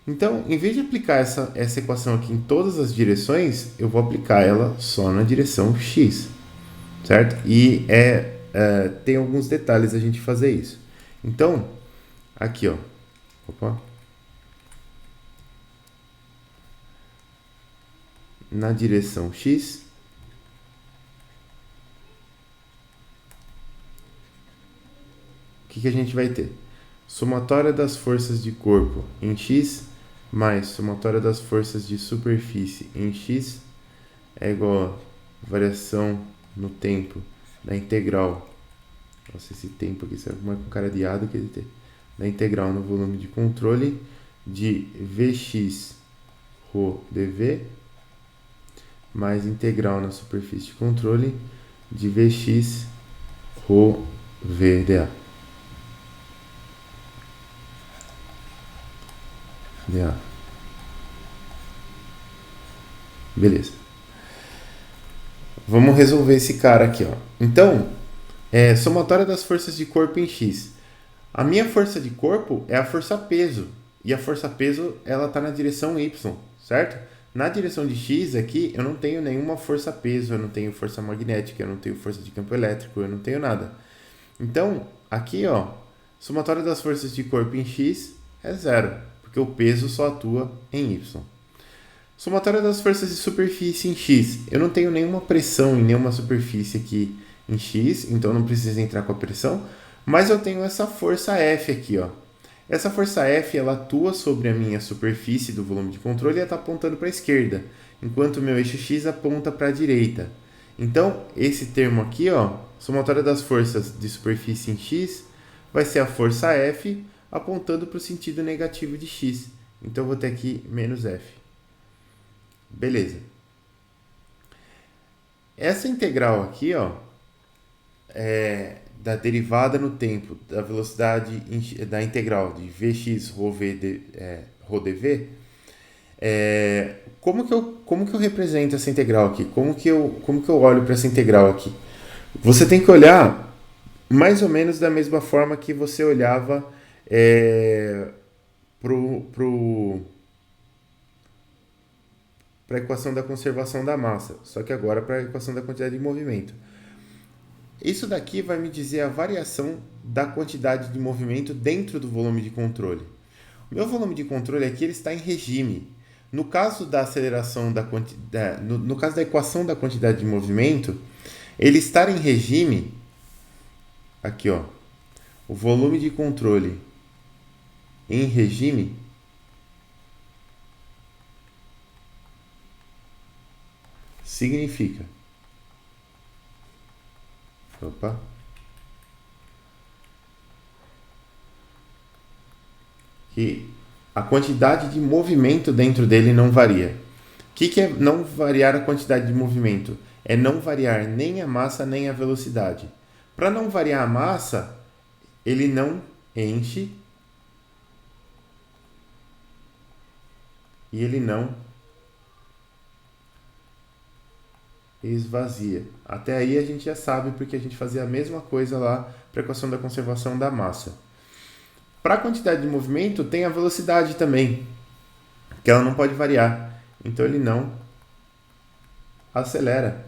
Então, em vez de aplicar essa equação aqui em todas as direções, eu vou aplicar ela só na direção x. Certo? E tem alguns detalhes a gente fazer isso. Então, aqui, ó. Opa. Na direção x, o que a gente vai ter? Somatória das forças de corpo em x mais somatória das forças de superfície em x é igual a variação no tempo da integral. Nossa, esse tempo aqui serve mais com cara de A do que de T. Da integral no volume de controle de Vx ρ dv mais integral na superfície de controle de Vx ρ v dA. Beleza. Vamos resolver esse cara aqui, ó. Então, somatória das forças de corpo em x. A minha força de corpo é a força peso. E a força peso, ela está na direção y, certo? Na direção de x aqui, eu não tenho nenhuma força peso, eu não tenho força magnética, eu não tenho força de campo elétrico, eu não tenho nada. Então, aqui, ó, somatória das forças de corpo em x é zero, porque o peso só atua em y. Somatória das forças de superfície em x. Eu não tenho nenhuma pressão em nenhuma superfície aqui em x, então não precisa entrar com a pressão, mas eu tenho essa força F aqui, ó. Essa força F, ela atua sobre a minha superfície do volume de controle e ela está apontando para a esquerda, enquanto o meu eixo x aponta para a direita. Então, esse termo aqui, ó, somatória das forças de superfície em x, vai ser a força F apontando para o sentido negativo de x. Então, eu vou ter aqui menos F. Beleza. Essa integral aqui, ó, da derivada no tempo da velocidade da integral de Vx ρ dv, como que eu represento essa integral aqui? Como que eu olho para essa integral aqui? Você tem que olhar mais ou menos da mesma forma que você olhava para a equação da conservação da massa, só que agora para a equação da quantidade de movimento. Isso daqui vai me dizer a variação da quantidade de movimento dentro do volume de controle. O meu volume de controle aqui ele está em regime. No caso da aceleração no caso da equação da quantidade de movimento, ele estar em regime, aqui ó, o volume de controle em regime significa que a quantidade de movimento dentro dele não varia. O que é não variar a quantidade de movimento? É não variar nem a massa nem a velocidade. Para não variar a massa, ele não enche e ele não esvazia. Até aí a gente já sabe porque a gente fazia a mesma coisa lá para a equação da conservação da massa. Para a quantidade de movimento tem a velocidade também, que ela não pode variar. Então ele não acelera.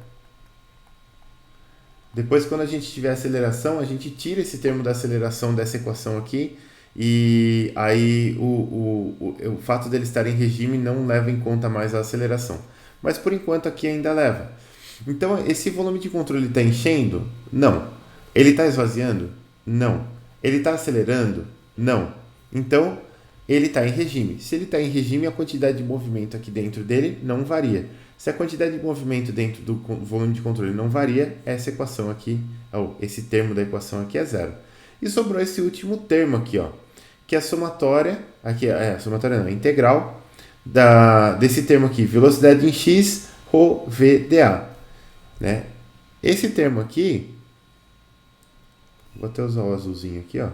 Depois, quando a gente tiver aceleração, a gente tira esse termo da aceleração dessa equação aqui e aí o fato dele estar em regime não leva em conta mais a aceleração. Mas por enquanto aqui ainda leva. Então, esse volume de controle está enchendo? Não. Ele está esvaziando? Não. Ele está acelerando? Não. Então, ele está em regime. Se ele está em regime, a quantidade de movimento aqui dentro dele não varia. Se a quantidade de movimento dentro do volume de controle não varia, essa equação aqui, ou esse termo da equação aqui é zero. E sobrou esse último termo aqui, ó, que é a somatória, aqui é a somatória não, a integral desse termo aqui, velocidade em x, ρ, v, dA, né? Esse termo aqui, vou até usar o azulzinho aqui, ó,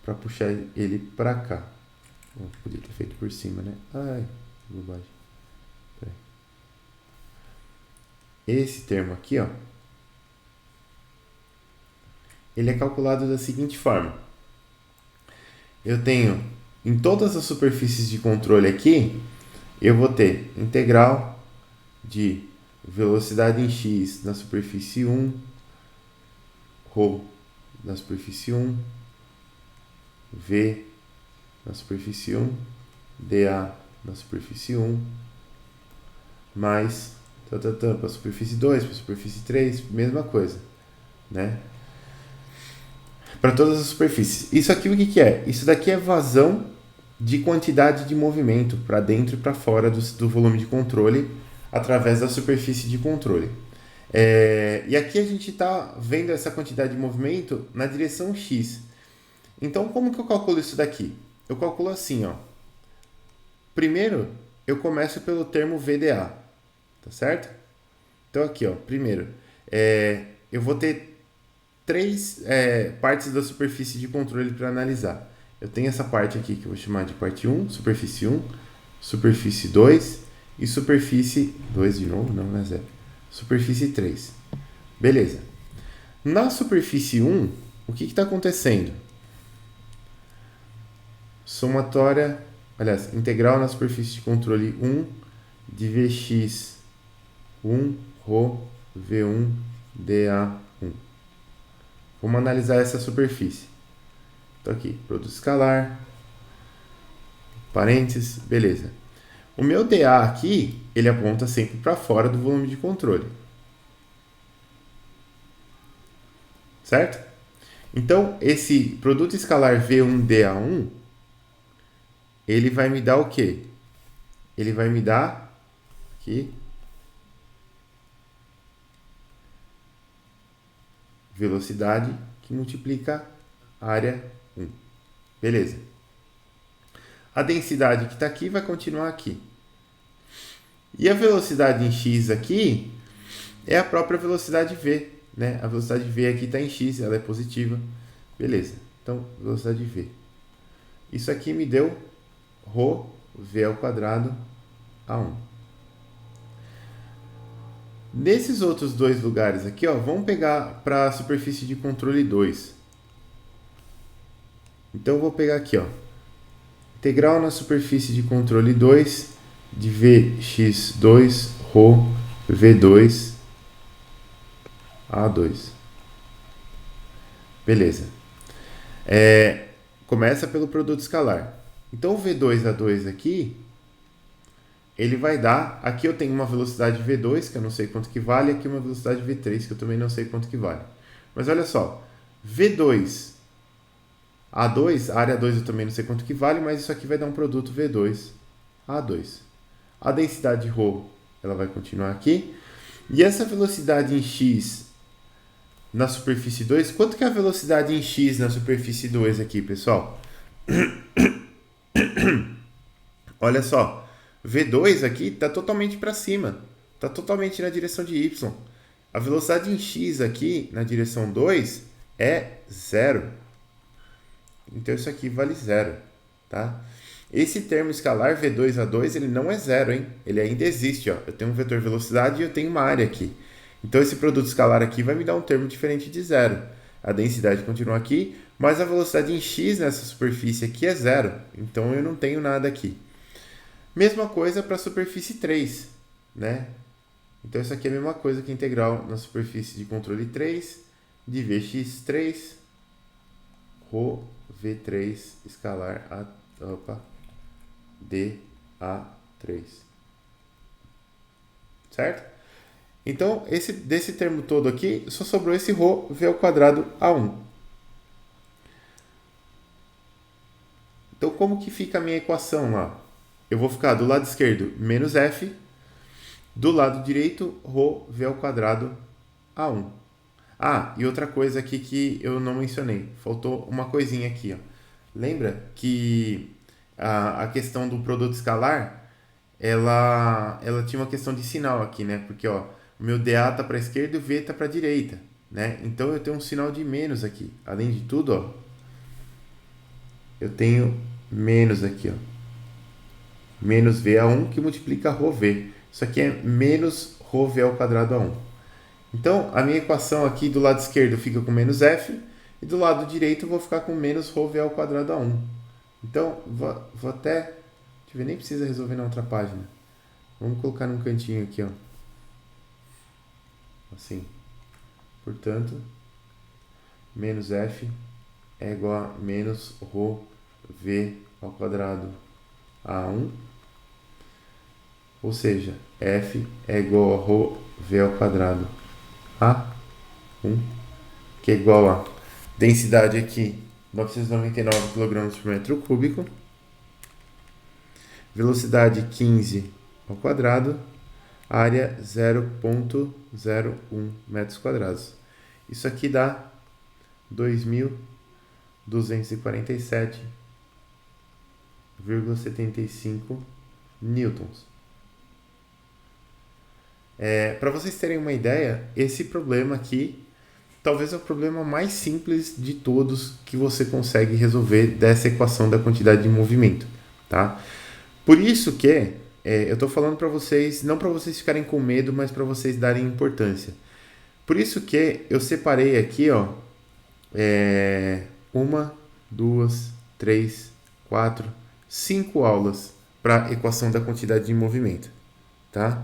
para puxar ele para cá. Podia ter feito por cima, né? Ai, bobagem. Esse termo aqui, ó, ele é calculado da seguinte forma. Eu tenho, em todas as superfícies de controle aqui, eu vou ter integral de velocidade em x na superfície 1, ρ na superfície 1, v na superfície 1, dA na superfície 1, mais para a superfície 2, para a superfície 3, mesma coisa, né? Para todas as superfícies. Isso aqui o que é? Isso daqui é vazão de quantidade de movimento para dentro e para fora do volume de controle através da superfície de controle. E aqui a gente está vendo essa quantidade de movimento na direção x. Então, como que eu calculo isso daqui? Eu calculo assim, ó. Primeiro, eu começo pelo termo VDA, tá certo? Então, aqui, ó, primeiro, eu vou ter três partes da superfície de controle para analisar. Eu tenho essa parte aqui que eu vou chamar de parte 1, superfície 1, superfície 2 e superfície 2 de novo, não é 0. Superfície 3. Beleza. Na superfície 1, o que está acontecendo? Somatória, aliás, integral na superfície de controle 1 de Vx 1 ρ V1 dA1. Vamos analisar essa superfície. Então aqui, produto escalar, parênteses, beleza. O meu dA aqui, ele aponta sempre para fora do volume de controle. Certo? Então, esse produto escalar V1 dA1, ele vai me dar o quê? Ele vai me dar aqui velocidade que multiplica área 1. Beleza. A densidade que está aqui vai continuar aqui. E a velocidade em x aqui é a própria velocidade v, né? A velocidade v aqui está em x, ela é positiva. Beleza. Então, velocidade v. Isso aqui me deu ρ v ao quadrado a1. Nesses outros dois lugares aqui, ó, vamos pegar para a superfície de controle 2. Então, eu vou pegar aqui, ó, integral na superfície de controle 2 de Vx2 ρ V2 A2. Beleza. Começa pelo produto escalar. Então, o V2A2 aqui, ele vai dar... Aqui eu tenho uma velocidade V2, que eu não sei quanto que vale, aqui uma velocidade V3, que eu também não sei quanto que vale. Mas olha só, V2... A2, a área 2 eu também não sei quanto que vale, mas isso aqui vai dar um produto V2, A2. A densidade ρ, ela vai continuar aqui. E essa velocidade em x na superfície 2, quanto que é a velocidade em x na superfície 2 aqui, pessoal? Olha só, V2 aqui está totalmente para cima, está totalmente na direção de y. A velocidade em x aqui na direção 2 é 0. Então, isso aqui vale 0, tá? Esse termo escalar V2A2, ele não é 0, hein? Ele ainda existe, ó. Eu tenho um vetor velocidade e eu tenho uma área aqui. Então, esse produto escalar aqui vai me dar um termo diferente de 0. A densidade continua aqui, mas a velocidade em x nessa superfície aqui é 0. Então, eu não tenho nada aqui. Mesma coisa para a superfície 3, né? Então, isso aqui é a mesma coisa que a integral na superfície de controle 3 de Vx3 ρ V3 escalar dA3. Certo? Então, desse termo todo aqui, só sobrou esse ρ V ao quadrado A1. Então, como que fica a minha equação lá? Eu vou ficar do lado esquerdo menos f, do lado direito ρ V ao quadrado A1. Ah, e outra coisa aqui que eu não mencionei. Faltou uma coisinha aqui, ó. Lembra que a questão do produto escalar, ela tinha uma questão de sinal aqui, né? Porque, ó, o meu DA tá para a esquerda e o V tá para a direita, né? Então eu tenho um sinal de menos aqui. Além de tudo, ó, eu tenho menos aqui, ó. Menos V a 1 que multiplica rho V. Isso aqui é menos rho V ao quadrado a 1. Então, a minha equação aqui do lado esquerdo fica com menos F e do lado direito eu vou ficar com menos rho V ao quadrado a 1. Então, vou até... Deixa eu ver, nem precisa resolver na outra página. Vamos colocar num cantinho aqui, ó. Assim. Portanto, menos F é igual a menos rho V ao quadrado a 1. Ou seja, F é igual a rho V ao quadrado a 1, que é igual a densidade aqui, 999 kg por metro cúbico, velocidade 15 ao quadrado, área 0,01 metros quadrados. Isso aqui dá 2.247,75 newtons. Para vocês terem uma ideia, esse problema aqui talvez é o problema mais simples de todos que você consegue resolver dessa equação da quantidade de movimento, tá? Por isso que eu estou falando para vocês, não para vocês ficarem com medo, mas para vocês darem importância. Por isso que eu separei aqui, ó, 1, 2, 3, 4, 5 aulas para equação da quantidade de movimento, tá?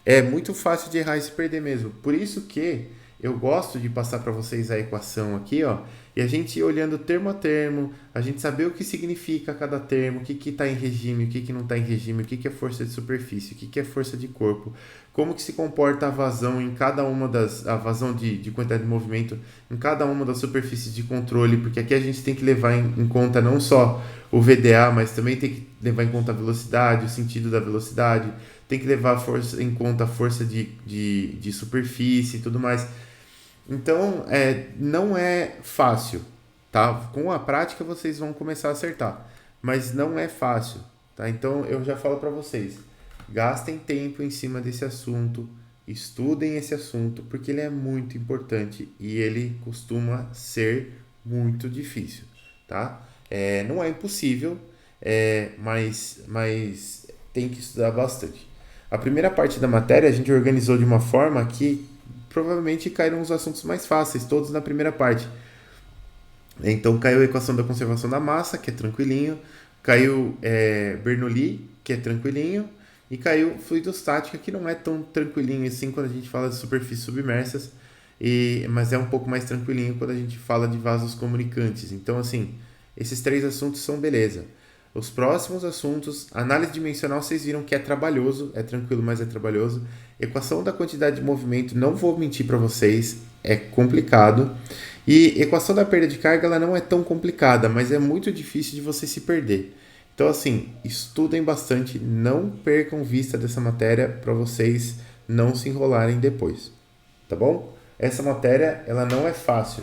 É muito fácil de errar e se perder mesmo. Por isso que eu gosto de passar para vocês a equação aqui, ó, e a gente ir olhando termo a termo, a gente saber o que significa cada termo, o que está em regime, o que não está em regime, o que é força de superfície, o que é força de corpo, como que se comporta a vazão em cada uma a vazão de quantidade de movimento em cada uma das superfícies de controle, porque aqui a gente tem que levar em conta não só o VDA, mas também tem que levar em conta a velocidade, o sentido da velocidade, tem que levar em conta a força de superfície e tudo mais. Então, não é fácil, tá? Com a prática vocês vão começar a acertar, mas não é fácil, tá? Então, eu já falo para vocês, gastem tempo em cima desse assunto, estudem esse assunto, porque ele é muito importante e ele costuma ser muito difícil, tá? Não é impossível, mas tem que estudar bastante. A primeira parte da matéria a gente organizou de uma forma que provavelmente caíram os assuntos mais fáceis, todos na primeira parte. Então caiu a equação da conservação da massa, que é tranquilinho, caiu Bernoulli, que é tranquilinho, e caiu fluidostática, que não é tão tranquilinho assim quando a gente fala de superfícies submersas, mas é um pouco mais tranquilinho quando a gente fala de vasos comunicantes. Então, assim, esses 3 assuntos são beleza. Os próximos assuntos, análise dimensional, vocês viram que é trabalhoso, é tranquilo, mas é trabalhoso. Equação da quantidade de movimento, não vou mentir para vocês, é complicado. E equação da perda de carga, ela não é tão complicada, mas é muito difícil de você se perder. Então, assim, estudem bastante, não percam vista dessa matéria para vocês não se enrolarem depois, tá bom? Essa matéria, ela não é fácil,